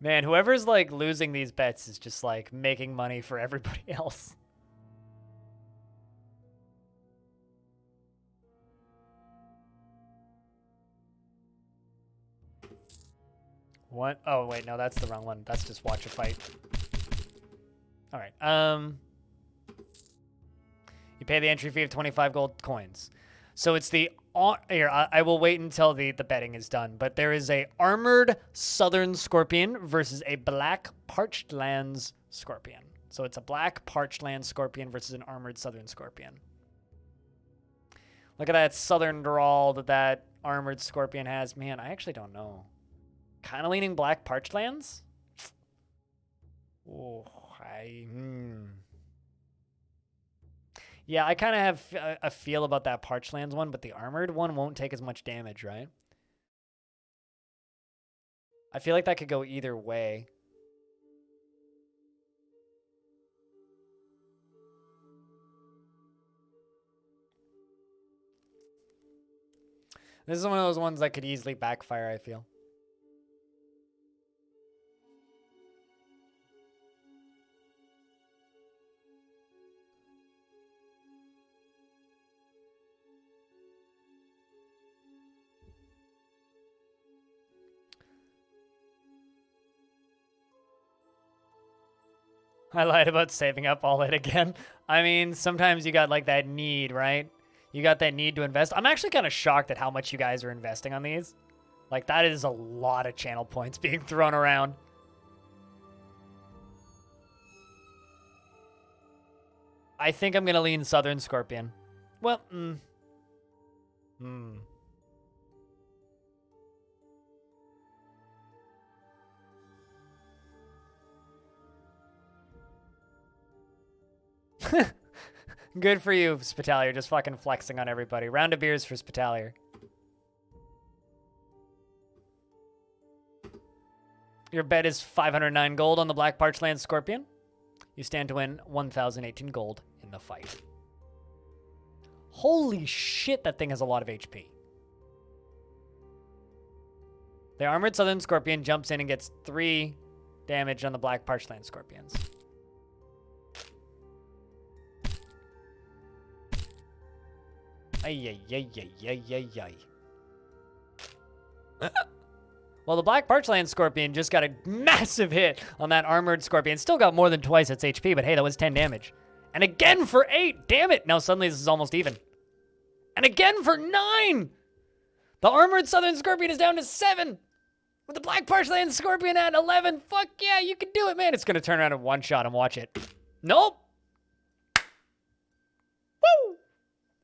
Man, whoever's like losing these bets is just like making money for everybody else. What? Oh, wait, no, that's the wrong one. That's just watch a fight. All right. You pay the entry fee of 25 gold coins. So it's the... Here, I will wait until the betting is done. But there is a armored southern scorpion versus a black parched lands scorpion. So it's a black parched land scorpion versus an armored southern scorpion. Look at that southern drawl that armored scorpion has. Man, I actually don't know. Kind of leaning black parched lands? Oh, Yeah, I kind of have a feel about that parched lands one, but the armored one won't take as much damage, right? I feel like that could go either way. This is one of those ones that could easily backfire, I feel. I lied about saving up all it again. I mean, sometimes you got like that need, right? You got that need to invest. I'm actually kind of shocked at how much you guys are investing on these. Like, that is a lot of channel points being thrown around. I think I'm going to lean Southern Scorpion. Well, Good for you, Spitalier. Just fucking flexing on everybody. Round of beers for Spitalier. Your bet is 509 gold on the Black Parchland Scorpion. You stand to win 1,018 gold in the fight. Holy shit, that thing has a lot of HP. The Armored Southern Scorpion jumps in and gets 3 damage on the Black Parchland Scorpions. Ay, ay, ay, ay, ay, ay, ay. Well, the Black Parchland Scorpion just got a massive hit on that Armored Scorpion. Still got more than twice its HP, but hey, that was 10 damage. And again for 8. Damn it. Now suddenly this is almost even. And again for 9. The Armored Southern Scorpion is down to 7. With the Black Parchland Scorpion at 11. Fuck yeah, you can do it, man. It's going to turn around and one-shot and watch it. Nope. Woo!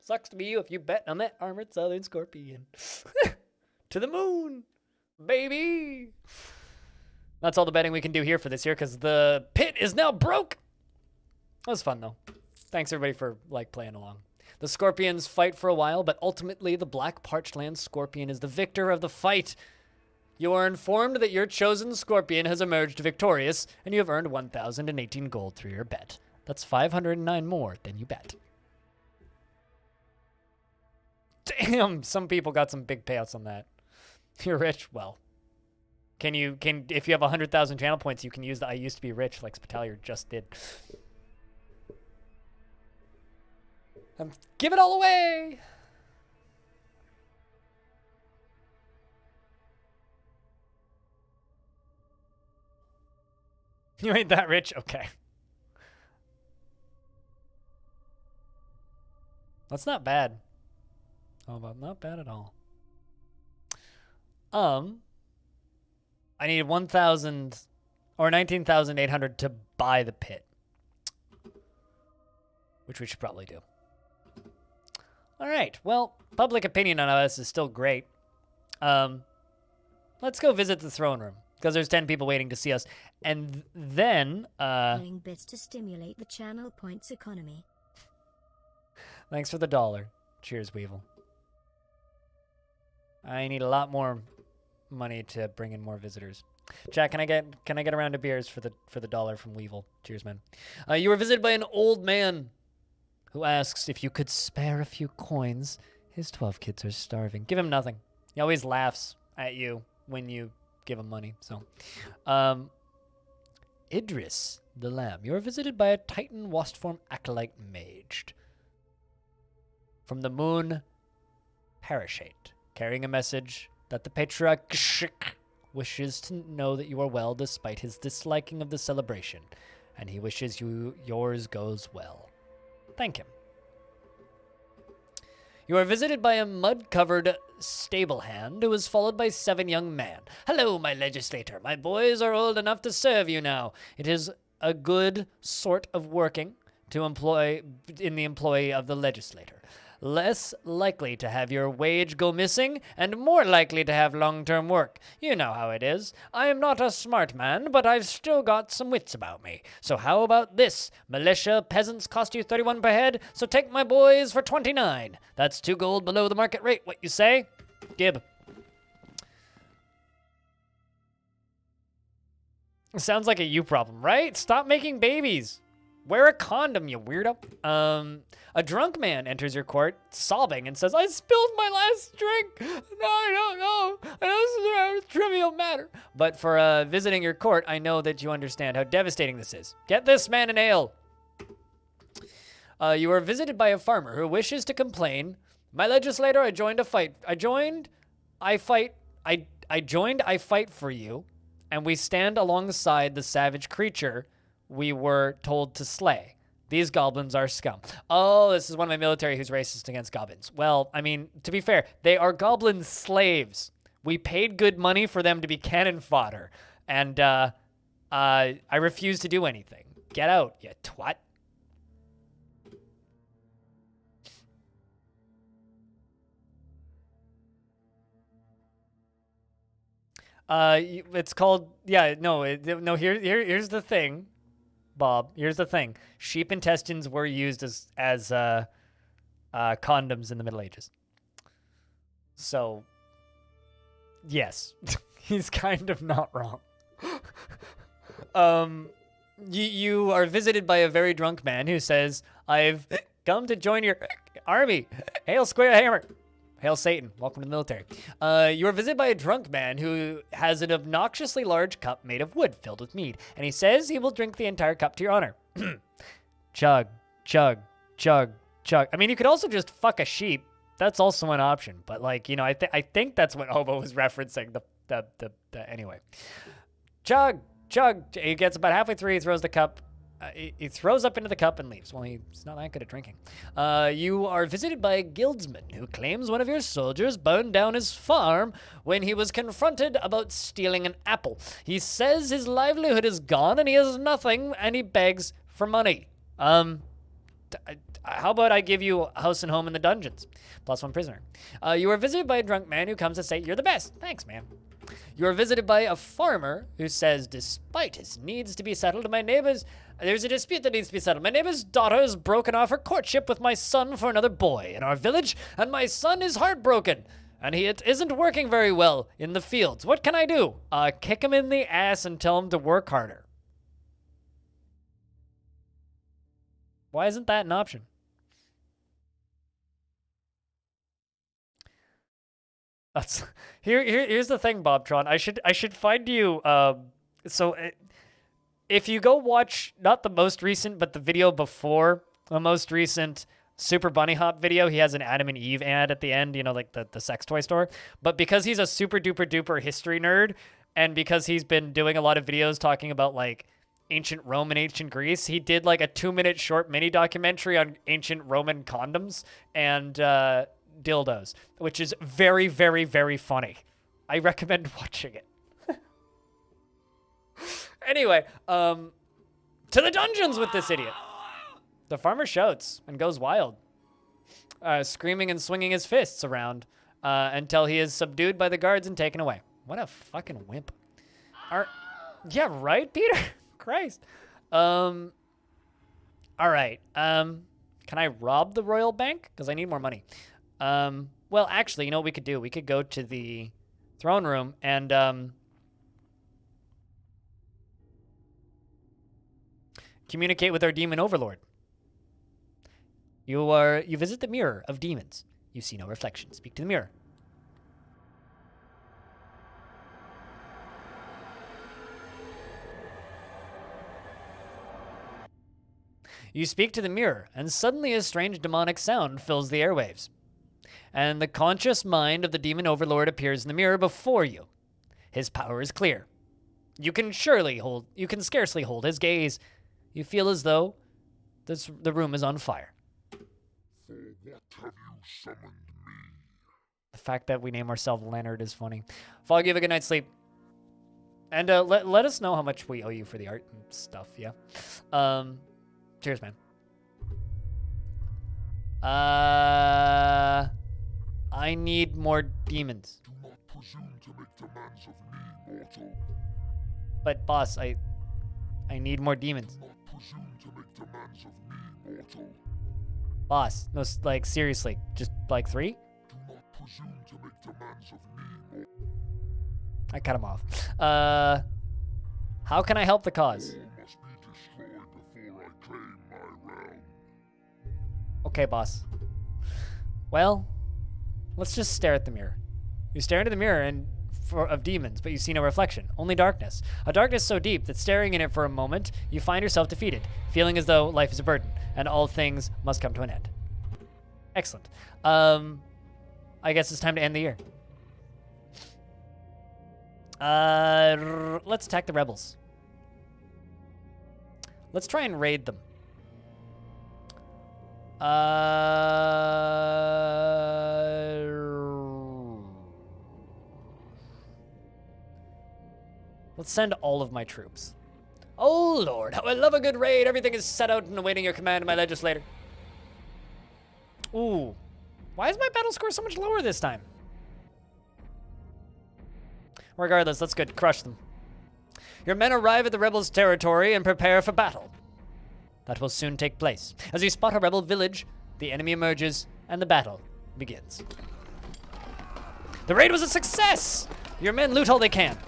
Sucks to be you if you bet on that Armored Southern Scorpion. To the moon, baby. That's all the betting we can do here for this year because the pit is now broke. That was fun, though. Thanks, everybody, for, like, playing along. The Scorpions fight for a while, but ultimately the Black Parched Land Scorpion is the victor of the fight. You are informed that your chosen Scorpion has emerged victorious, and you have earned 1,018 gold through your bet. That's 509 more than you bet. Damn, some people got some big payouts on that. You're rich? Well, if you have 100,000 channel points, you can use the I used to be rich like Spitalier just did. Give it all away! You ain't that rich? Okay. That's not bad. Oh, but not bad at all. I need 1,000 or 19,800 to buy the pit, which we should probably do. All right. Well, public opinion on us is still great. Let's go visit the throne room because there's 10 people waiting to see us, and then Playing bits to stimulate the channel points economy. Thanks for the $1. Cheers, Weevil. I need a lot more money to bring in more visitors. Chat, can I get a round of beers for the $1 from Weevil? Cheers, man. You were visited by an old man who asks if you could spare a few coins. His 12 kids are starving. Give him nothing. He always laughs at you when you give him money. So, Idris the Lamb. You are visited by a Titan Wastform acolyte maged from the moon Parashate, carrying a message that the Patriarch wishes to know that you are well despite his disliking of the celebration, and he wishes yours goes well. Thank him. You are visited by a mud-covered stable hand who is followed by 7 young men. Hello, my legislator. My boys are old enough to serve you now. It is a good sort of working to employ in the employ of the legislator. Less likely to have your wage go missing and more likely to have long-term work. You know how it is. I am not a smart man, but I've still got some wits about me. So how about this? Militia peasants cost you 31 per head, so take my boys for 29. That's 2 gold below the market rate. What you say? Gib. Sounds like a you problem, right? Stop making babies. Wear a condom, you weirdo. A drunk man enters your court, sobbing, and says, I spilled my last drink. No, I don't know. I know this is a trivial matter. But for visiting your court, I know that you understand how devastating this is. Get this man an ale. You are visited by a farmer who wishes to complain. My legislator, I joined, I fight for you, and we stand alongside the savage creature we were told to slay. These goblins are scum. Oh, this is one of my military who's racist against goblins. Well, I mean, to be fair, they are goblin slaves. We paid good money for them to be cannon fodder. And I refuse to do anything. Get out, you twat. It's called, yeah, no, here's the thing. Bob, here's the thing. Sheep intestines were used as condoms in the Middle Ages. So, yes, he's kind of not wrong. You are visited by a very drunk man who says, I've come to join your army. Hail Square Hammer. Hail Satan. Welcome to the military. You are visited by a drunk man who has an obnoxiously large cup made of wood filled with mead, and he says he will drink the entire cup to your honor. Chug, chug, chug, chug. I mean, you could also just fuck a sheep. That's also an option. But, like, you know, I think that's what Hobo was referencing. Anyway. Chug, chug. He gets about halfway through. He throws the cup. He throws up into the cup and leaves. Well, he's not that good at drinking. You are visited by a guildsman who claims one of your soldiers burned down his farm when he was confronted about stealing an apple. He says his livelihood is gone and he has nothing, and he begs for money. How about I give you a house and home in the dungeons? +1 prisoner. You are visited by a drunk man who comes to say, you're the best. Thanks, man. You are visited by a farmer who says, despite his needs to be settled, there's a dispute that needs to be settled. My neighbor's daughter has broken off her courtship with my son for another boy in our village, and my son is heartbroken, and it isn't working very well in the fields. What can I do? Kick him in the ass and tell him to work harder. Why isn't that an option? Here's the thing, Bobtron. I should find you. If you go watch not the most recent, but the video before the most recent Super Bunny Hop video, he has an Adam and Eve ad at the end. You know, like the sex toy store. But because he's a super duper duper history nerd, and because he's been doing a lot of videos talking about like ancient Rome and ancient Greece, he did like a 2-minute short mini documentary on ancient Roman condoms and dildos, which is very, very, very funny. I recommend watching it. Anyway, to the dungeons with this idiot. The farmer shouts and goes wild, screaming and swinging his fists around until he is subdued by the guards and taken away. What a fucking wimp. Yeah, right, Peter? Christ. All right. Can I rob the royal bank? Because I need more money. Well, actually, you know what we could do? We could go to the throne room and communicate with our demon overlord. You visit the mirror of demons. You see no reflection. Speak to the mirror. You speak to the mirror, and suddenly a strange demonic sound fills the airwaves. And the conscious mind of the demon overlord appears in the mirror before you. His power is clear. You can scarcely hold his gaze. You feel as though the room is on fire. For what have you summoned me? The fact that we name ourselves Leonard is funny. Fog, you have a good night's sleep. And let us know how much we owe you for the art and stuff, yeah? Cheers, man. I need more demons. Do not presume to make demands of me, mortal. But boss, I need more demons. Do not presume to make demands of me, mortal. Boss, no, like seriously, just like 3? Do not presume to make demands of me, mortal. I cut him off. How can I help the cause? All must be destroyed before I claim my realm. Okay, boss. Well, let's just stare at the mirror. You stare into the mirror of demons, but you see no reflection, only darkness. A darkness so deep that staring in it for a moment, you find yourself defeated, feeling as though life is a burden, and all things must come to an end. Excellent. I guess it's time to end the year. Let's attack the rebels. Let's try and raid them. Let's send all of my troops. Oh, Lord, how I love a good raid. Everything is set out and awaiting your command, my legislator. Ooh. Why is my battle score so much lower this time? Regardless, let's go crush them. Your men arrive at the rebels' territory and prepare for battle. That will soon take place. As you spot a rebel village, the enemy emerges, and the battle begins. The raid was a success! Your men loot all they can.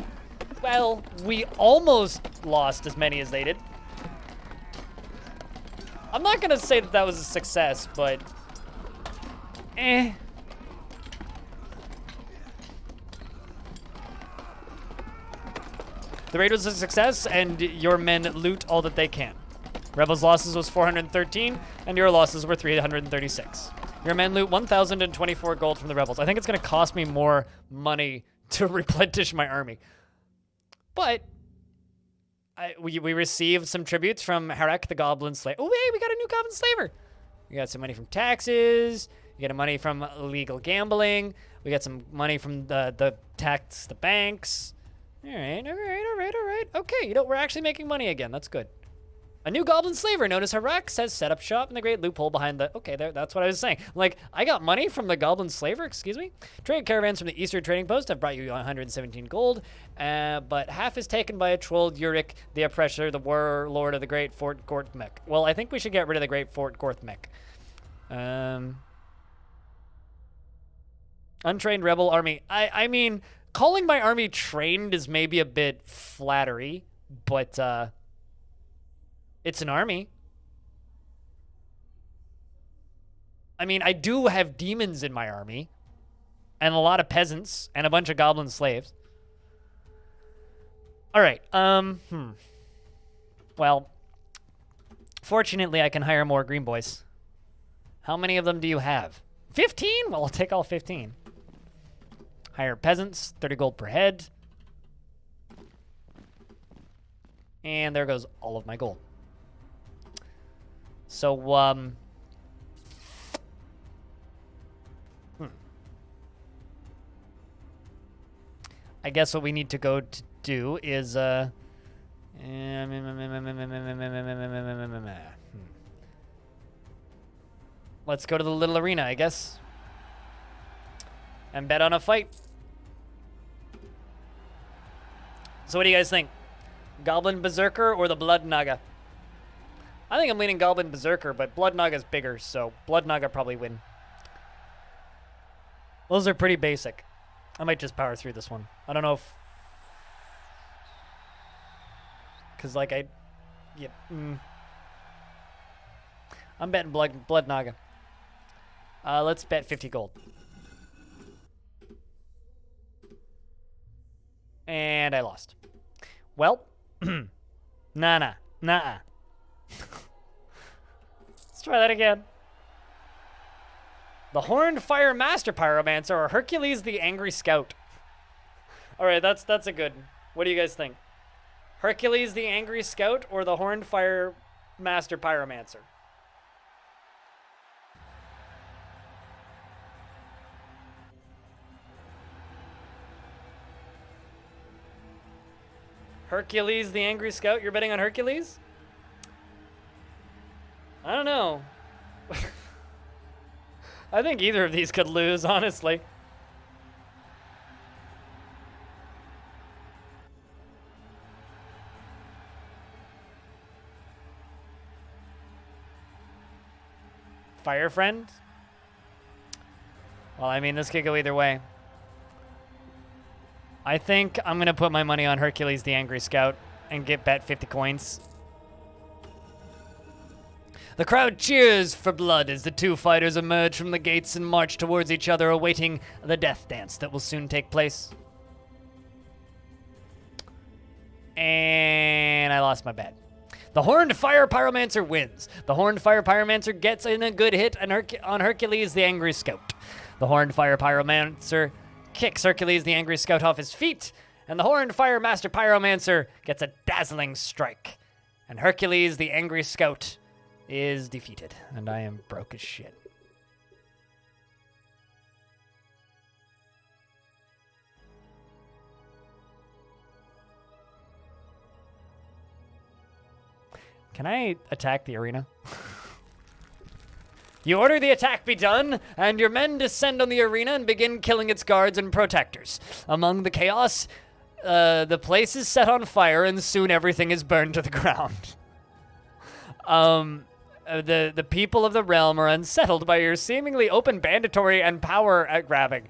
Well, we almost lost as many as they did. I'm not gonna say that that was a success, but... The raid was a success, and your men loot all that they can. Rebels' losses was 413, and your losses were 336. Your men loot 1,024 gold from the rebels. I think it's going to cost me more money to replenish my army. But we received some tributes from Harek, the Goblin Slaver. Oh, hey, we got a new Goblin Slaver. We got some money from taxes. We got money from illegal gambling. We got some money from the banks. All right. Okay, we're actually making money again. That's good. A new Goblin Slaver known as Harak has set up shop in the great loophole behind the... Okay, that's what I was saying. Like, I got money from the Goblin Slaver, excuse me. Trade caravans from the Eastern Trading Post have brought you 117 gold, but half is taken by a troll Yurik, the Oppressor, the warlord of the Great Fort Gorthmek. Well, I think we should get rid of the Great Fort Gorthmek. Untrained rebel army. I mean, calling my army trained is maybe a bit flattery, but, it's an army. I mean, I do have demons in my army. And a lot of peasants. And a bunch of goblin slaves. Alright, Well, fortunately, I can hire more green boys. How many of them do you have? 15? Well, I'll take all 15. Hire peasants, 30 gold per head. And there goes all of my gold. So, I guess what we need to go to do is, let's go to the little arena, I guess. And bet on a fight. So what do you guys think? Goblin Berserker or the Blood Naga? I think I'm leaning Goblin Berserker, but Blood Naga's bigger, so Blood Naga probably win. Those are pretty basic. I might just power through this one. I don't know if... Because, like, I'm betting Blood Naga. Let's bet 50 gold. And I lost. Well, nah. Let's try that again. The Horned Fire Master Pyromancer or Hercules the Angry Scout. All right, that's a good. What do you guys think? Hercules the Angry Scout or the Horned Fire Master Pyromancer? Hercules the Angry Scout? You're betting on Hercules? I don't know. I think either of these could lose, honestly. Fire Friend? Well, I mean, this could go either way. I think I'm going to put my money on Hercules the Angry Scout and get bet 50 coins. The crowd cheers for blood as the two fighters emerge from the gates and march towards each other, awaiting the death dance that will soon take place. And I lost my bet. The Horned Fire Pyromancer wins. The Horned Fire Pyromancer gets in a good hit on Hercules the Angry Scout. The Horned Fire Pyromancer kicks Hercules the Angry Scout off his feet, and the Horned Fire Master Pyromancer gets a dazzling strike. And Hercules the Angry Scout is defeated, and I am broke as shit. Can I attack the arena? You order the attack be done, and your men descend on the arena and begin killing its guards and protectors. Among the chaos, the place is set on fire, and soon everything is burned to the ground. The people of the realm are unsettled by your seemingly open banditory and power grabbing.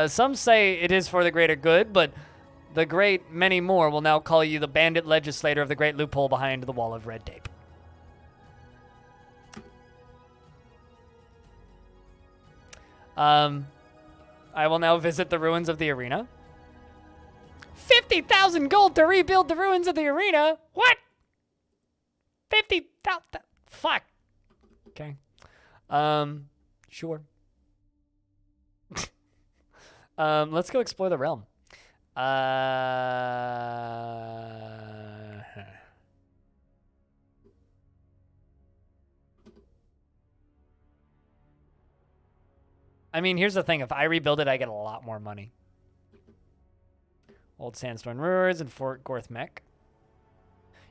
Some say it is for the greater good, but the great many more will now call you the bandit legislator of the great loophole behind the wall of red tape. I will now visit the ruins of the arena. 50,000 gold to rebuild the ruins of the arena? What? 50,000? Fuck. Okay. Sure. Let's go explore the realm. I mean, here's the thing. If I rebuild it, I get a lot more money. Old sandstone ruins and Fort Gorthmek.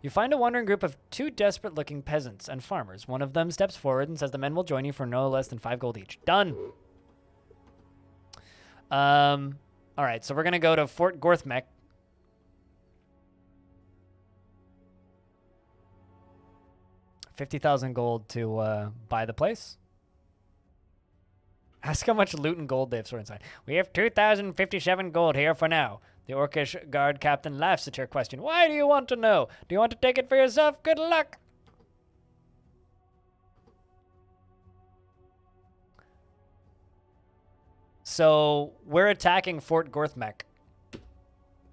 You find a wandering group of two desperate-looking peasants and farmers. One of them steps forward and says the men will join you for no less than 5 gold each. Done. All right, so we're going to go to Fort Gorthmek. $50,000 gold to buy the place. Ask how much loot and gold they have stored inside. We have 2,057 gold here for now. The Orcish guard captain laughs at your question. Why do you want to know? Do you want to take it for yourself? Good luck. So we're attacking Fort Gorthmek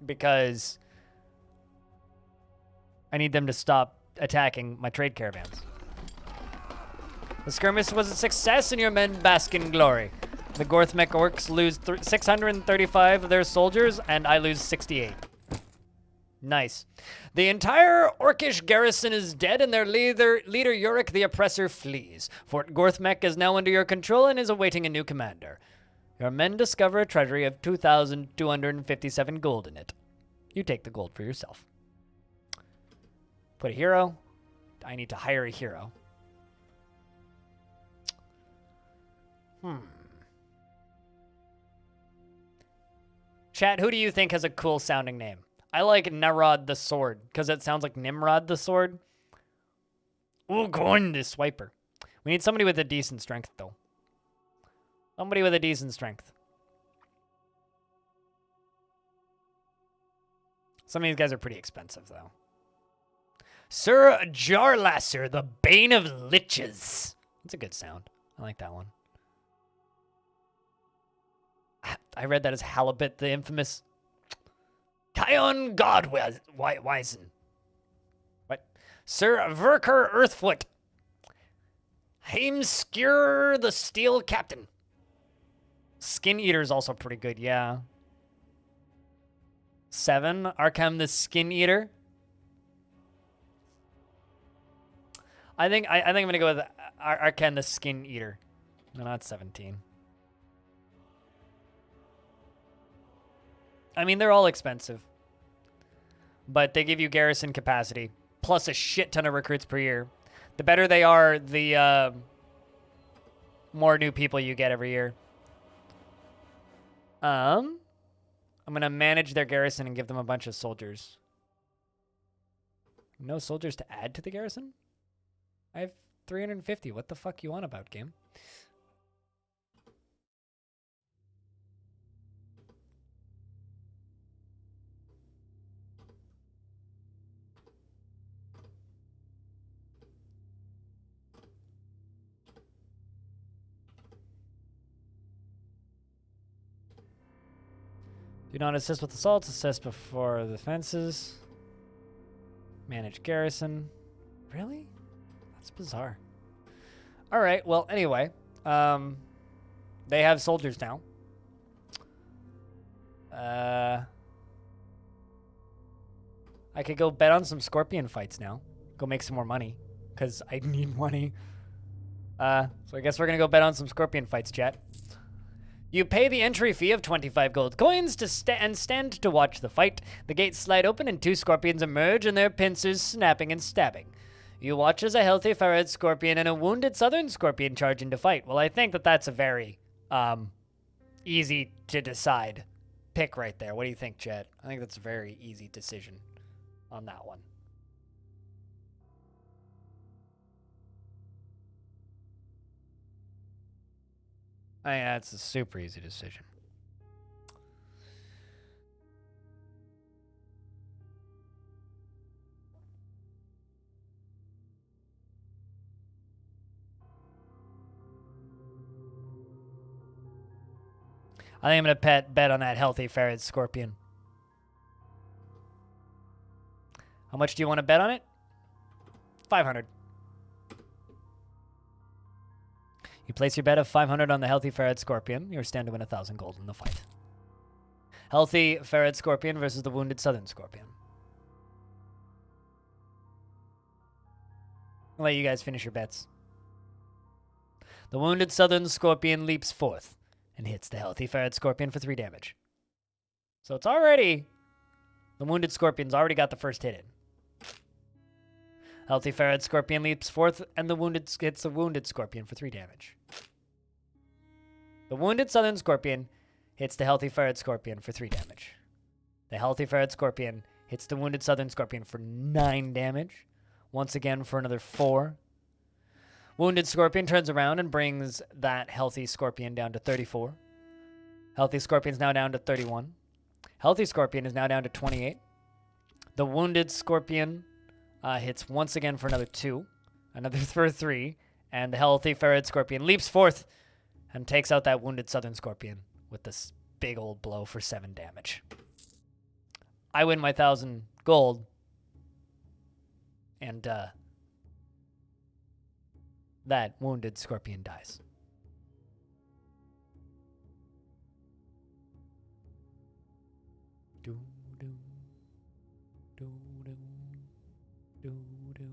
because I need them to stop attacking my trade caravans. The skirmish was a success and your men bask in glory. The Gorthmek orcs lose 635 of their soldiers, and I lose 68. Nice. The entire orcish garrison is dead, and their leader Yorick the Oppressor flees. Fort Gorthmek is now under your control and is awaiting a new commander. Your men discover a treasury of 2,257 gold in it. You take the gold for yourself. Put a hero. I need to hire a hero. Chat, who do you think has a cool sounding name? I like Narod the Sword, because it sounds like Nimrod the Sword. Ugorn the Swiper. We need somebody with a decent strength, though. Somebody with a decent strength. Some of these guys are pretty expensive, though. Sir Jarlasser, the Bane of Liches. That's a good sound. I like that one. I read that as Halibut, the infamous. Kion Godwisen. What? Sir Verker Earthfoot. Heimskir the Steel Captain. Skin Eater is also pretty good, yeah. 7, Arkham the Skin Eater. I think I'm gonna go with Arkham the Skin Eater. No, not 17. I mean, they're all expensive, but they give you garrison capacity plus a shit ton of recruits per year. The better they are, the more new people you get every year. I'm gonna manage their garrison and give them a bunch of soldiers. No soldiers to add to the garrison? I have 350. What the fuck you on about, game? Do not assist with assaults. Assist before the fences. Manage garrison. Really? That's bizarre. All right. Well, anyway, they have soldiers now. I could go bet on some scorpion fights now. Go make some more money, because I need money. So I guess we're gonna go bet on some scorpion fights, chat. You pay the entry fee of 25 gold coins to stand to watch the fight. The gates slide open and 2 scorpions emerge and their pincers snapping and stabbing. You watch as a healthy ferret scorpion and a wounded southern scorpion charge into fight. Well, I think that that's a very easy to decide pick right there. What do you think, Chet? I think that's a very easy decision on that one. I think that's a super easy decision. I think I'm going to bet on that healthy ferret scorpion. How much do you want to bet on it? 500. You place your bet of 500 on the healthy ferret scorpion. You're stand to win 1,000 gold in the fight. Healthy ferret scorpion versus the wounded southern scorpion. I'll let you guys finish your bets. The wounded southern scorpion leaps forth and hits the healthy ferret scorpion for 3 damage. So it's already... The wounded scorpion's already got the first hit in. Healthy ferret scorpion leaps forth and the wounded hits the wounded scorpion for 3 damage. The wounded southern scorpion hits the healthy ferret scorpion for 3 damage. The healthy ferret scorpion hits the wounded southern scorpion for 9 damage. Once again for another 4. Wounded scorpion turns around and brings that healthy scorpion down to 34. Healthy scorpion's now down to 31. Healthy scorpion is now down to 28. The wounded scorpion hits once again for another 2. Another for 3. And the healthy ferret scorpion leaps forth and takes out that wounded southern scorpion with this big old blow for 7 damage. I win my 1,000 gold. And that wounded scorpion dies. Do, do, do, do, do, do.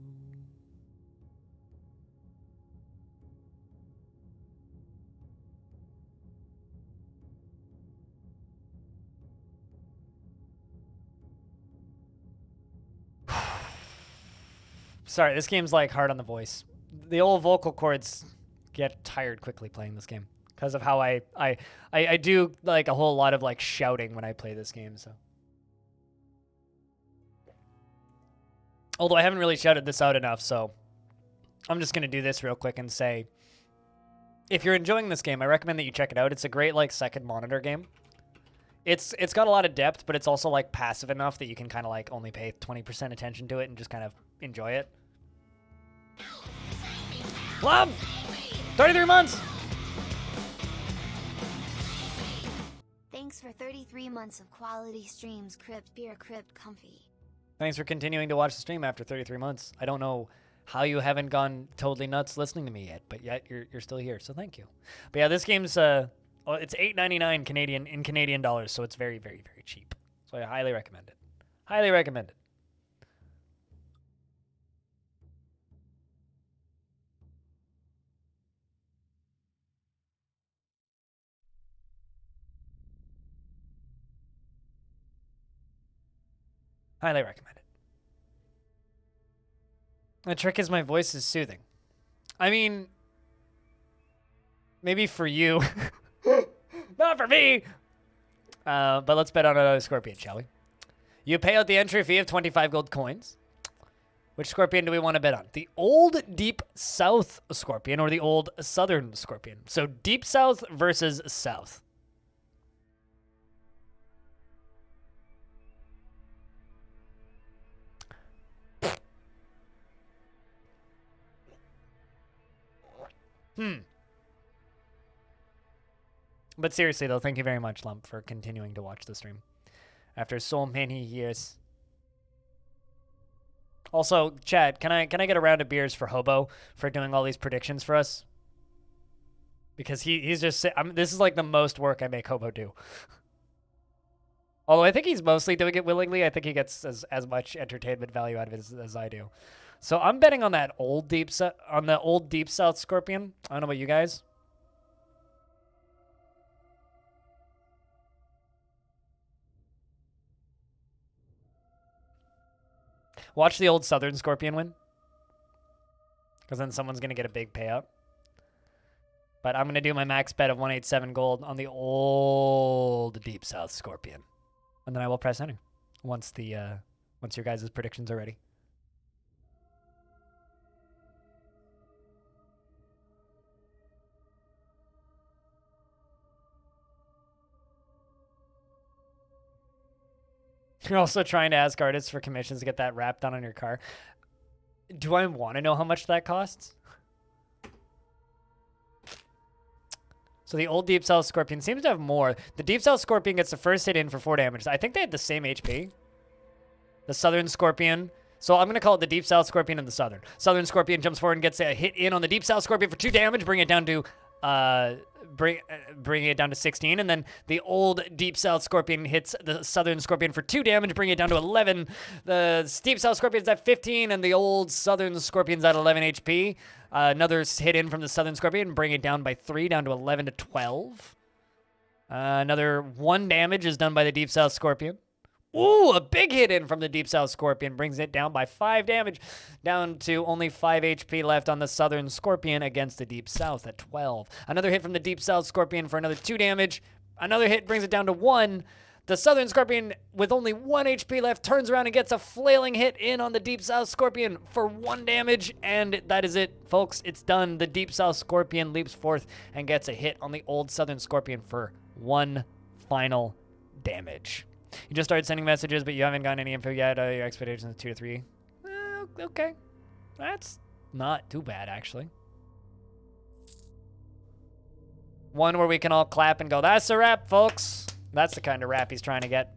Sorry, this game's like hard on the voice. The old vocal cords get tired quickly playing this game because of how I do like a whole lot of like shouting when I play this game. So, although I haven't really shouted this out enough, so I'm just gonna do this real quick and say, if you're enjoying this game, I recommend that you check it out. It's a great like second monitor game. It's got a lot of depth, but it's also like passive enough that you can kind of like only pay 20% attention to it and just kind of enjoy it. Club! 33 months! Thanks for 33 months of quality streams, Crypt Beer, Crypt Comfy. Thanks for continuing to watch the stream after 33 months. I don't know how you haven't gone totally nuts listening to me yet, but yet you're still here, so thank you. But yeah, this game's it's $8.99 Canadian in Canadian dollars, so it's very, very, very cheap. So I highly recommend it. Highly recommend it. Highly recommend it. The trick is my voice is soothing. I mean, maybe for you, not for me. But let's bet on another Scorpion, shall we? You pay out the entry fee of 25 gold coins. Which Scorpion do we want to bet on? The old Deep South Scorpion or the old Southern Scorpion? So Deep South versus South. But seriously, though, thank you very much, Lump, for continuing to watch the stream after so many years. Also, Chad, can I get a round of beers for Hobo for doing all these predictions for us? Because he's just this is like the most work I make Hobo do. Although I think he's mostly doing it willingly. I think he gets as much entertainment value out of it as I do. So I'm betting on that old Deep South Scorpion. I don't know about you guys. Watch the old Southern Scorpion win. Because then someone's going to get a big payout. But I'm going to do my max bet of 187 gold on the old Deep South Scorpion. And then I will press enter once your guys' predictions are ready. You're also trying to ask artists for commissions to get that wrap done on your car. Do I want to know how much that costs? So the old Deep South Scorpion seems to have more. The Deep South Scorpion gets the first hit in for 4 damage. I think they had the same HP. The Southern Scorpion. So I'm going to call it the Deep South Scorpion and the Southern. Southern Scorpion jumps forward and gets a hit in on the Deep South Scorpion for 2 damage, bring it down to bring it down to 16, and then the old Deep South Scorpion hits the Southern Scorpion for 2 damage, bring it down to 11. The Deep South Scorpion's at 15, and the old Southern Scorpion's at 11 HP. Another hit in from the Southern Scorpion, bring it down by 3, down to 11 to 12. Another 1 damage is done by the Deep South Scorpion. Ooh, a big hit in from the Deep South Scorpion brings it down by 5 damage, down to only 5 HP left on the Southern Scorpion against the Deep South at 12. Another hit from the Deep South Scorpion for another 2 damage. Another hit brings it down to 1. The Southern Scorpion, with only 1 HP left, turns around and gets a flailing hit in on the Deep South Scorpion for 1 damage, and that is it, folks. It's done. The Deep South Scorpion leaps forth and gets a hit on the old Southern Scorpion for 1 final damage. You just started sending messages, but you haven't gotten any info yet. Your expectations 2 to 3. Okay. That's not too bad, actually. One where we can all clap and go, that's a wrap, folks. That's the kind of wrap he's trying to get.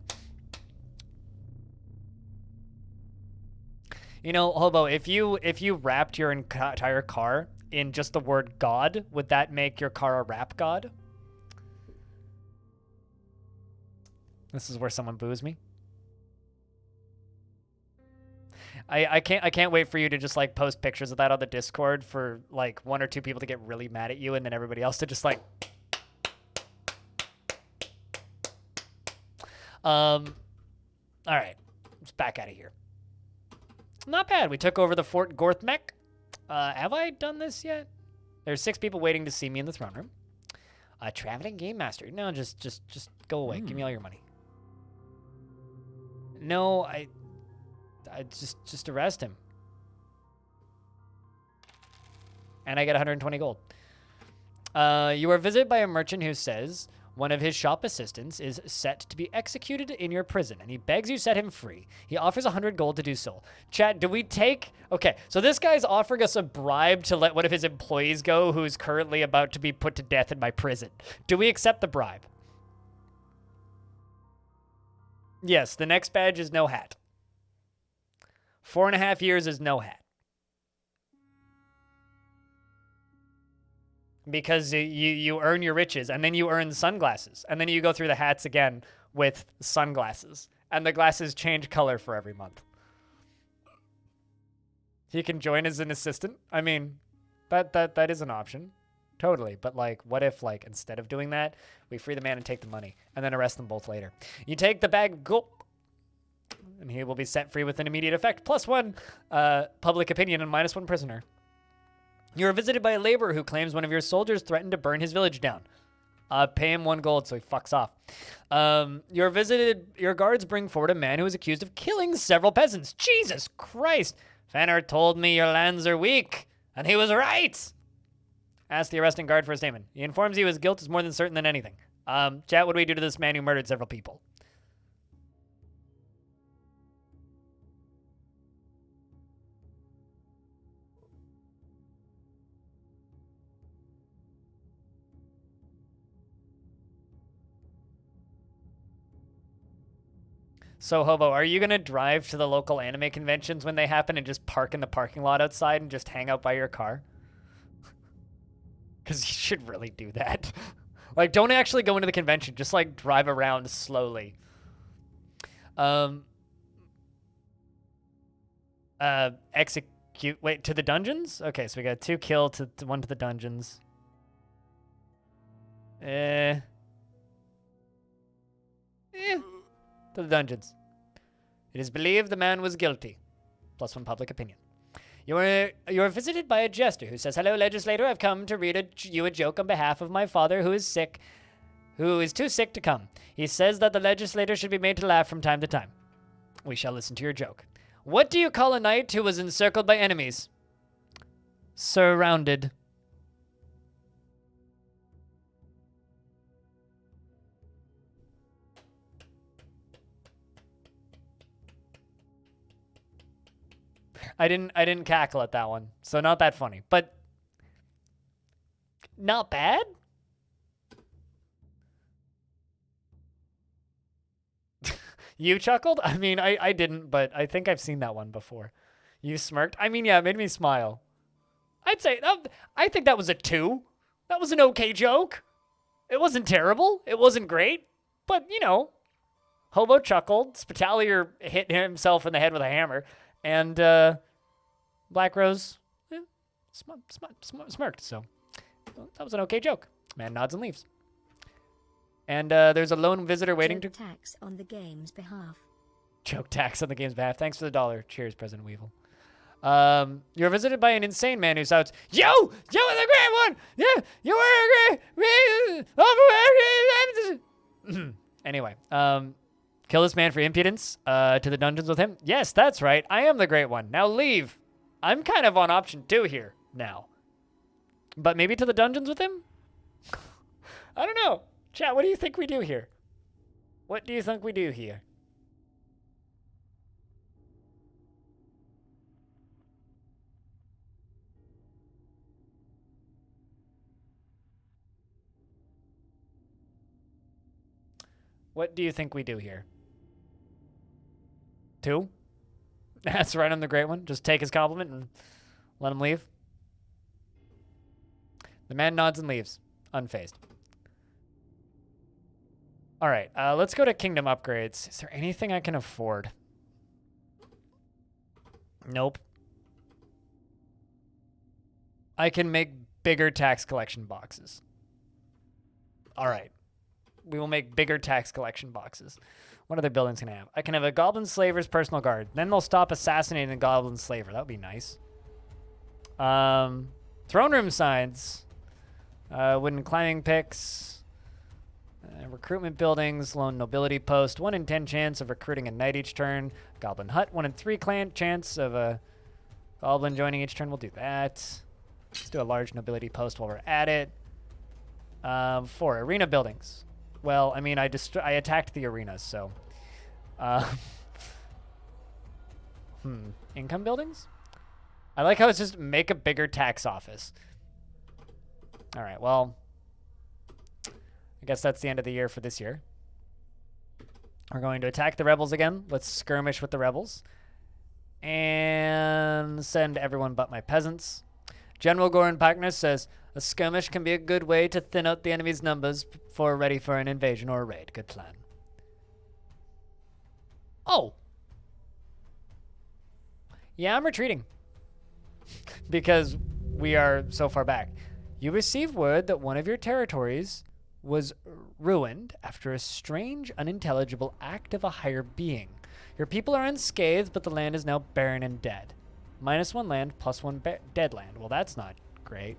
You know, Hobo, if you wrapped your entire car in just the word God, would that make your car a rap god? This is where someone boos me. I can't wait for you to just like post pictures of that on the Discord for like 1 or 2 people to get really mad at you and then everybody else to just like all right, let's back out of here. Not bad. We took over the Fort Gorthmek. Have I done this yet? There's 6 people waiting to see me in the throne room. A traveling game master. No, just go away. Give me all your money. No, I just arrest him. And I get 120 gold. You are visited by a merchant who says one of his shop assistants is set to be executed in your prison, and he begs you set him free. He offers 100 gold to do so. Chat, do we take... Okay, so this guy's offering us a bribe to let one of his employees go who's currently about to be put to death in my prison. Do we accept the bribe? Yes, the next badge is no hat. 4.5 years is no hat. because you earn your riches, and then you earn sunglasses, and then you go through the hats again with sunglasses, and the glasses change color for every month. He can join as an assistant. I mean, that is an option. Totally. But, like, what if, like, instead of doing that, we free the man and take the money, and then arrest them both later? You take the bag, gulp, and he will be set free with an immediate effect. +1 public opinion and -1 prisoner. You are visited by a laborer who claims one of your soldiers threatened to burn his village down. Pay him 1 gold so he fucks off. Your guards bring forward a man who is accused of killing several peasants. Jesus Christ! Fanner told me your lands are weak, and he was right! Ask the arresting guard for a statement. He informs you his guilt is more than certain than anything. Chat, what do we do to this man who murdered several people? So, Hobo, are you going to drive to the local anime conventions when they happen and just park in the parking lot outside and just hang out by your car? Because you should really do that. Like, don't actually go into the convention. Just, like, drive around slowly. Execute. Wait, to the dungeons? Okay, so we got 2 kill to 1 to the dungeons. To the dungeons. It is believed the man was guilty. +1 public opinion. You are visited by a jester who says, "Hello, legislator. I've come to read you a joke on behalf of my father who is too sick to come. He says that the legislator should be made to laugh from time to time. We shall listen to your joke. What do you call a knight who was encircled by enemies?" Surrounded. I didn't cackle at that one, so not that funny, but not bad. You chuckled? I mean, I didn't, but I think I've seen that one before. You smirked? I mean, yeah, it made me smile. I'd say, I think that was a 2. That was an okay joke. It wasn't terrible. It wasn't great, but, you know, Hobo chuckled. Spitalier hit himself in the head with a hammer. And Black Rose smirked, so that was an okay joke. Man nods and leaves. And there's a lone visitor waiting to... tax on the game's behalf. Joke tax on the game's behalf. Thanks for the $1. Cheers, President Weevil. You're visited by an insane man who shouts, "Yo! You were the great one! Yeah! You were a great... Anyway, kill this man for impudence. To the dungeons with him. Yes, that's right. I am the great one. Now leave. I'm kind of on option 2 here now. But maybe to the dungeons with him? I don't know. Chat, what do you think we do here? What do you think we do here? What do you think we do here? 2? That's right on the great one. Just take his compliment and let him leave. The man nods and leaves, unfazed. All right, let's go to kingdom upgrades. Is there anything I can afford? Nope. I can make bigger tax collection boxes. All right. We will make bigger tax collection boxes. What other buildings can I have? I can have a goblin slaver's personal guard. Then they'll stop assassinating the goblin slaver. That would be nice. Throne room signs. Wooden climbing picks. Recruitment buildings. Lone nobility post. 1 in 10 chance of recruiting a knight each turn. Goblin hut. 1 in 3 chance of a goblin joining each turn. We'll do that. Let's do a large nobility post while we're at it. 4 arena buildings. Well, I mean, I attacked the arenas, so. Income buildings? I like how it's just make a bigger tax office. All right, well, I guess that's the end of the year for this year. We're going to attack the rebels again. Let's skirmish with the rebels. And send everyone but my peasants. General Goran Packness says, a skirmish can be a good way to thin out the enemy's numbers before ready for an invasion or a raid. Good plan. Oh. Yeah, I'm retreating. Because we are so far back. You receive word that one of your territories was ruined after a strange, unintelligible act of a higher being. Your people are unscathed, but the land is now barren and dead. -1 land, +1 dead land. Well, that's not great.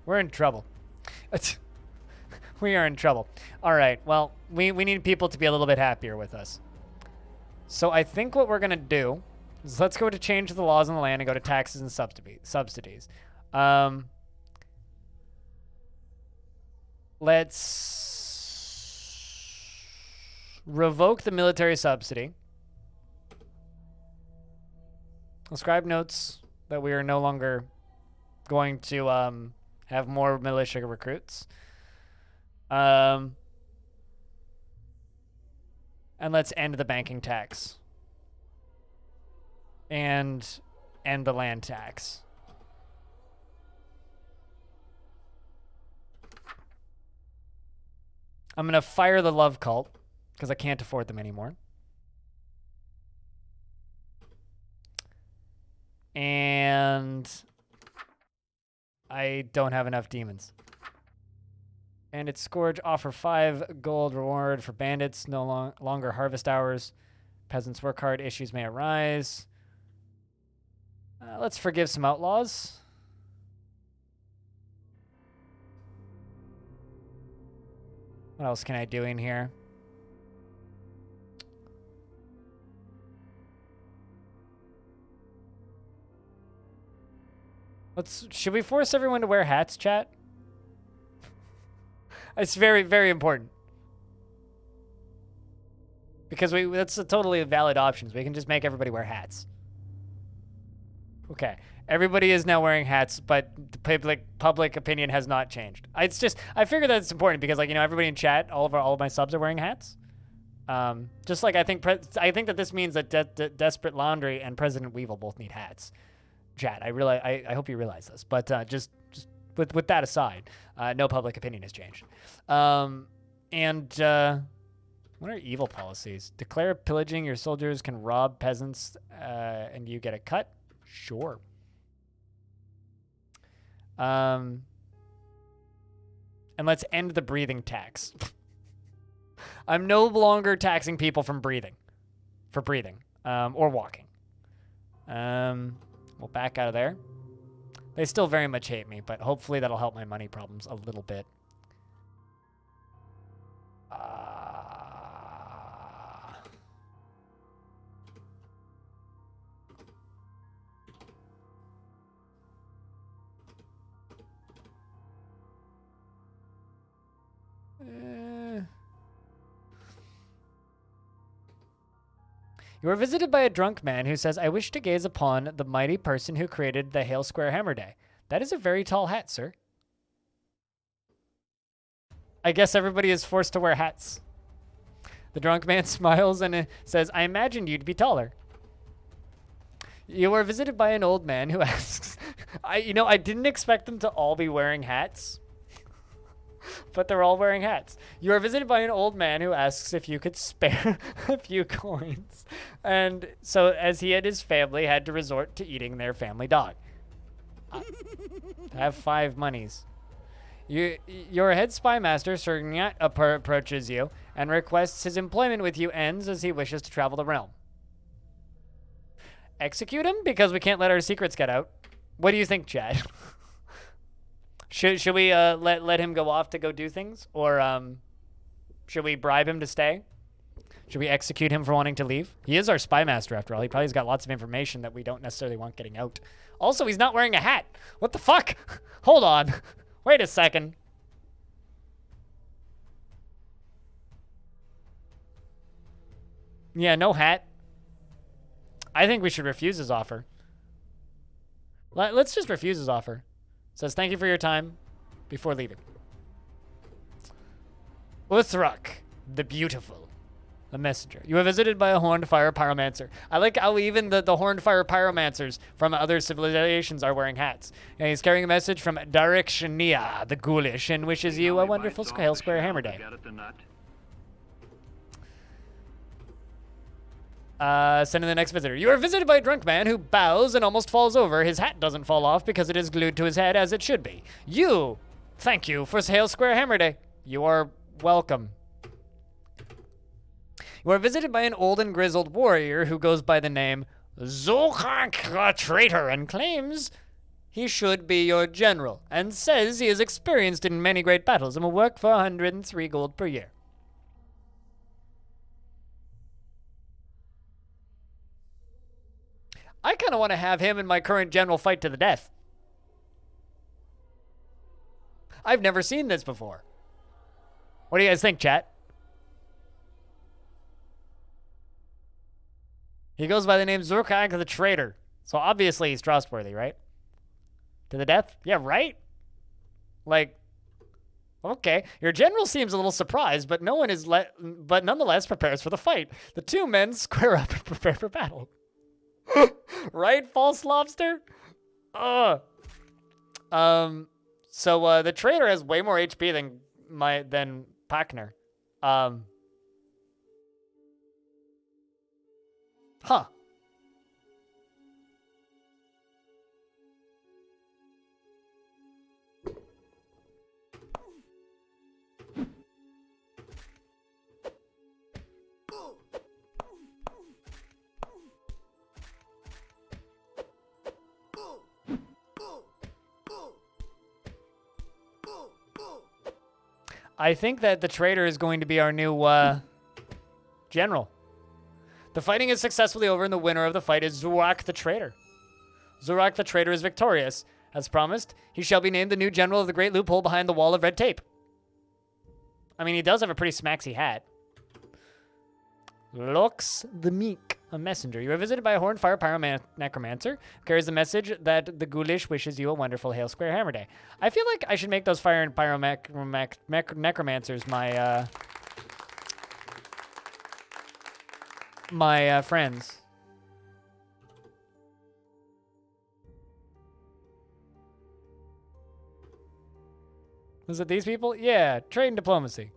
We're in trouble. We are in trouble. All right, well, we need people to be a little bit happier with us. So I think what we're going to do is let's go to change the laws on the land and go to taxes and subsidies. Let's revoke the military subsidy. The scribe notes that we are no longer going to have more militia recruits. And let's end the banking tax. And end the land tax. I'm going to fire the love cult because I can't afford them anymore. And I don't have enough demons. And its Scourge offer 5 gold reward for bandits, no longer harvest hours. Peasants work hard, issues may arise. Let's forgive some outlaws. What else can I do in here? Should we force everyone to wear hats, chat? It's very, very important. Because that's a totally valid option. We can just make everybody wear hats. Okay. Everybody is now wearing hats, but the public opinion has not changed. It's just, I figure that it's important because, like, you know, everybody in chat, all of my subs are wearing hats. Just like I think that this means that Desperate Laundry and President Weevil both need hats. Chat, I hope you realize this, but just with that aside, no public opinion has changed. What are evil policies? Declare pillaging. Your soldiers can rob peasants, and you get a cut. Sure. And let's end the breathing tax. I'm no longer taxing people for breathing, or walking. We'll back out of there. They still very much hate me, but hopefully that'll help my money problems a little bit. You are visited by a drunk man who says, I wish to gaze upon the mighty person who created the Hail Square Hammer Day. That is a very tall hat, sir. I guess everybody is forced to wear hats. The drunk man smiles and says, I imagined you'd be taller. You are visited by an old man who asks, I didn't expect them to all be wearing hats. But they're all wearing hats. You are visited by an old man who asks if you could spare a few coins. And so as he and his family had to resort to eating their family dog. I have 5 monies. Your head spy master, Sir Nyat, approaches you and requests his employment with you ends as he wishes to travel the realm. Execute him? Because we can't let our secrets get out. What do you think, Chad? Should we let him go off to go do things? Or should we bribe him to stay? Should we execute him for wanting to leave? He is our spy master, after all. He probably's got lots of information that we don't necessarily want getting out. Also, he's not wearing a hat. What the fuck? Hold on. Wait a second. Yeah, no hat. I think we should refuse his offer. Let's just refuse his offer. Says, thank you for your time before leaving. Uthrak, the beautiful. A messenger. You are visited by a horned fire pyromancer. I like how even the horned fire pyromancers from other civilizations are wearing hats. And he's carrying a message from Darik Shania, the ghoulish, and wishes you a wonderful Hail Square Hammer Day. Sending the next visitor. You are visited by a drunk man who bows and almost falls over. His hat doesn't fall off because it is glued to his head as it should be. Thank you for Hail Square Hammer Day. You are welcome. You are visited by an old and grizzled warrior who goes by the name Zokak the Traitor and claims he should be your general and says he is experienced in many great battles and will work for 103 gold per year. I kind of want to have him and my current general fight to the death. I've never seen this before. What do you guys think, chat? He goes by the name Zurkag the Traitor. So obviously he's trustworthy, right? To the death? Yeah, right? Like, okay. Your general seems a little surprised, but but nonetheless prepares for the fight. The two men square up and prepare for battle. Right, false lobster? So the traitor has way more HP than Packner. Huh. I think that the traitor is going to be our new general. The fighting is successfully over, and the winner of the fight is Zurak the Traitor. Zurak the Traitor is victorious. As promised, he shall be named the new general of the great loophole behind the wall of red tape. I mean, he does have a pretty smaxy hat. Lox the Meek, a messenger. You are visited by a horned fire necromancer who carries the message that the ghoulish wishes you a wonderful Hail Square Hammer Day. I feel like I should make those fire and necromancers my friends. Was it these people? Yeah, trade and diplomacy.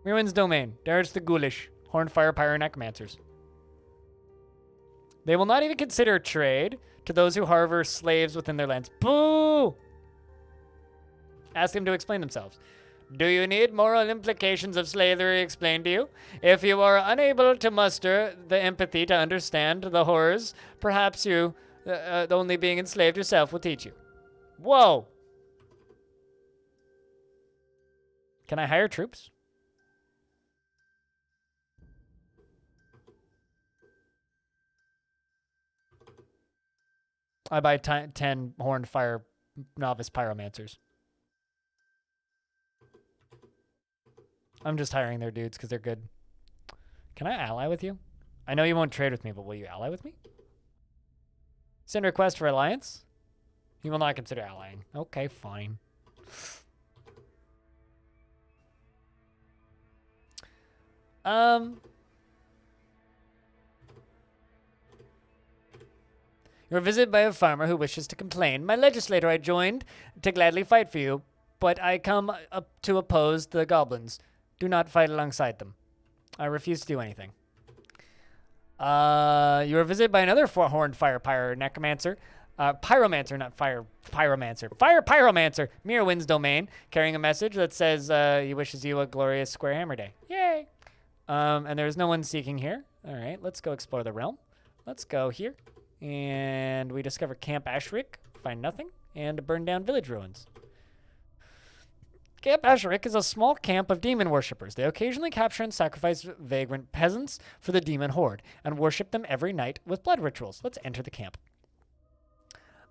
Ruins domain. There's the ghoulish. Horned fire necromancers. They will not even consider trade to those who harbor slaves within their lands. Boo! Ask them to explain themselves. Do you need moral implications of slavery explained to you? If you are unable to muster the empathy to understand the horrors, perhaps you, only being enslaved yourself, will teach you. Whoa! Can I hire troops? I buy 10 horned fire novice pyromancers. I'm just hiring their dudes because they're good. Can I ally with you? I know you won't trade with me, but will you ally with me? Send a request for alliance? You will not consider allying. Okay, fine. You're visited by a farmer who wishes to complain. My legislator I joined to gladly fight for you, but I come up to oppose the goblins. Do not fight alongside them. I refuse to do anything. You are visited by another horned fire necromancer. Pyromancer, not fire pyromancer. Fire pyromancer. Mirrorwind's domain, carrying a message that says he wishes you a glorious Square Hammer Day. Yay! And there's no one seeking here. All right, let's go explore the realm. Let's go here. And we discover Camp Ashrik, find nothing, and burn down village ruins. Camp Ashrik is a small camp of demon worshippers. They occasionally capture and sacrifice vagrant peasants for the demon horde and worship them every night with blood rituals. Let's enter the camp.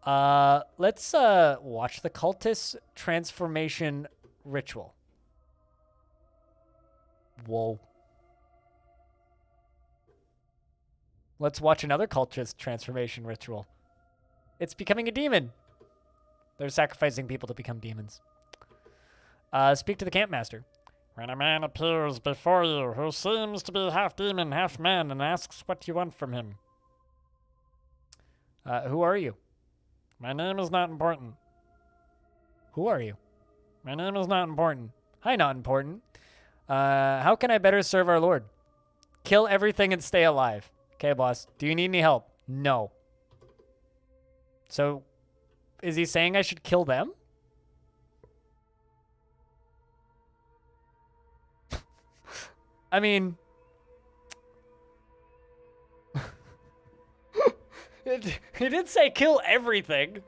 Let's watch the cultist transformation ritual. Whoa. Let's watch another cultist transformation ritual. It's becoming a demon. They're sacrificing people to become demons. Speak to the campmaster. When a man appears before you who seems to be half demon, half man, and asks what you want from him. Who are you? My name is not important. Who are you? My name is not important. Hi, not important. How can I better serve our Lord? Kill everything and stay alive. Okay, boss. Do you need any help? No. So, is he saying I should kill them? I mean... he did say kill everything.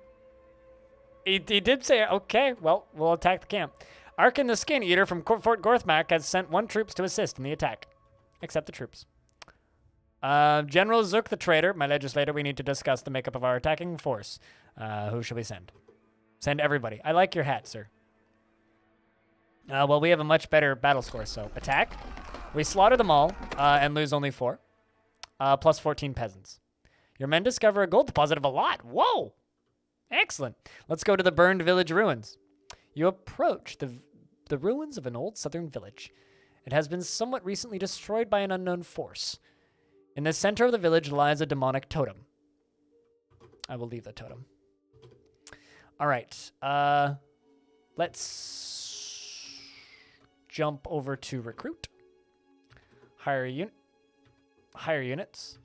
He did say, okay, well, we'll attack the camp. Arkin the Skin Eater from Fort Gorthmak has sent 1 troops to assist in the attack. Accept the troops. General Zook the Traitor, my legislator, we need to discuss the makeup of our attacking force. Who shall we send? Send everybody. I like your hat, sir. Well, we have a much better battle score, so attack. We slaughter them all and lose only 4. Plus 14 peasants. Your men discover a gold deposit of a lot. Whoa! Excellent. Let's go to the burned village ruins. You approach the ruins of an old southern village. It has been somewhat recently destroyed by an unknown force. In the center of the village lies a demonic totem. I will leave the totem. All right. Let's jump over to recruit. Hire units.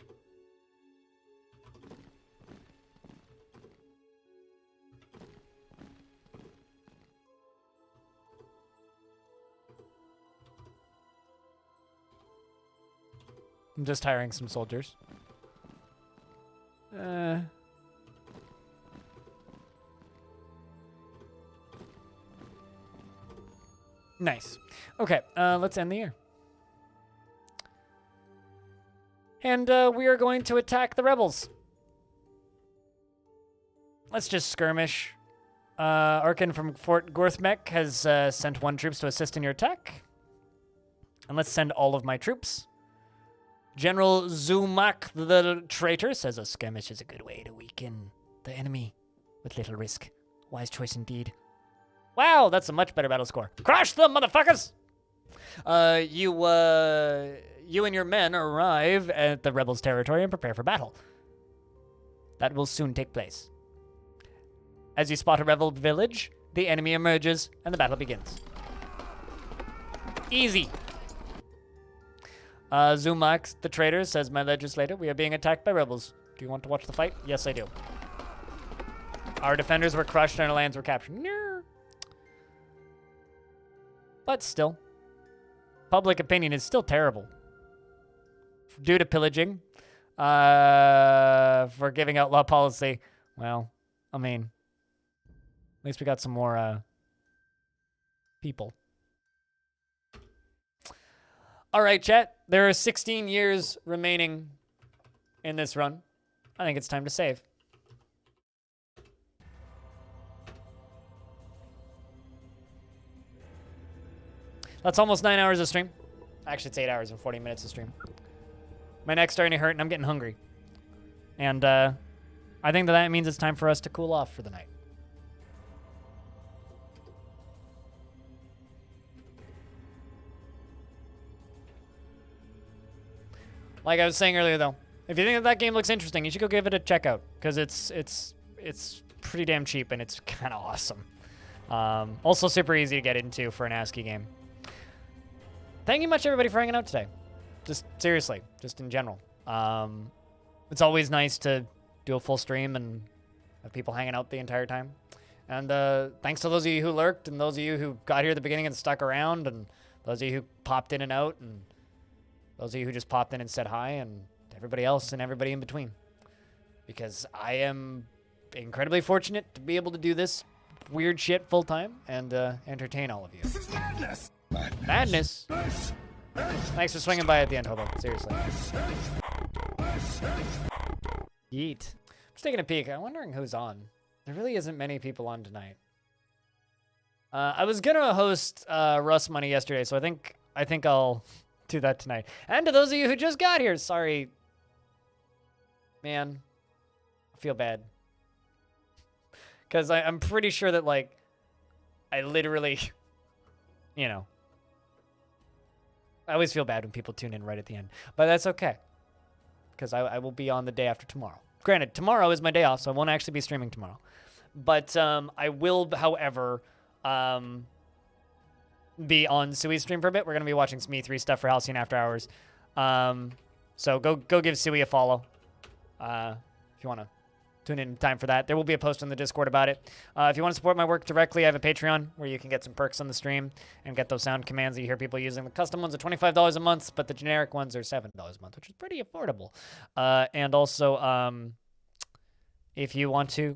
I'm just hiring some soldiers. Nice. Okay, let's end the year. And we are going to attack the rebels. Let's just skirmish. Arkin from Fort Gorthmek has sent 1 troops to assist in your attack. And let's send all of my troops. General Zumak the Traitor says a skirmish is a good way to weaken the enemy with little risk. Wise choice indeed. Wow, that's a much better battle score. Crush them, motherfuckers! You and your men arrive at the rebels' territory and prepare for battle. That will soon take place. As you spot a rebel village, the enemy emerges and the battle begins. Easy. Zumax, the traitor, says, my legislator, we are being attacked by rebels. Do you want to watch the fight? Yes, I do. Our defenders were crushed and our lands were captured. No. But still, public opinion is still terrible. Due to pillaging, for giving outlaw policy. Well, I mean, at least we got some more, people. All right, chat. There are 16 years remaining in this run. I think it's time to save. That's almost 9 hours of stream. Actually, it's 8 hours and 40 minutes of stream. My neck's starting to hurt, and I'm getting hungry. And I think that means it's time for us to cool off for the night. Like I was saying earlier, though, if you think that game looks interesting, you should go give it a check out, because it's pretty damn cheap and it's kind of awesome. Also super easy to get into for an ASCII game. Thank you much, everybody, for hanging out today. Just seriously, just in general. It's always nice to do a full stream and have people hanging out the entire time. And thanks to those of you who lurked, and those of you who got here at the beginning and stuck around, and those of you who popped in and out, and those of you who just popped in and said hi, and everybody else and everybody in between. Because I am incredibly fortunate to be able to do this weird shit full time and entertain all of you. This is madness! Madness? Thanks for swinging by at the end, Hobo. Seriously. Yeet. I'm just taking a peek. I'm wondering who's on. There really isn't many people on tonight. I was gonna host Russ Money yesterday, so I think I'll do that tonight. And to those of you who just got here, sorry. Man, I feel bad. Because I'm pretty sure that, like, I literally, you know, I always feel bad when people tune in right at the end, but that's okay, because I will be on the day after tomorrow. Granted, tomorrow is my day off, so I won't actually be streaming tomorrow. But I will, however, be on Sui's stream for a bit. We're going to be watching some E3 stuff for Halcyon After Hours. So go give Sui a follow if you want to tune in time for that. There will be a post on the Discord about it. If you want to support my work directly, I have a Patreon where you can get some perks on the stream and get those sound commands that you hear people using. The custom ones are $25 a month, but the generic ones are $7 a month, which is pretty affordable. And also, if you want to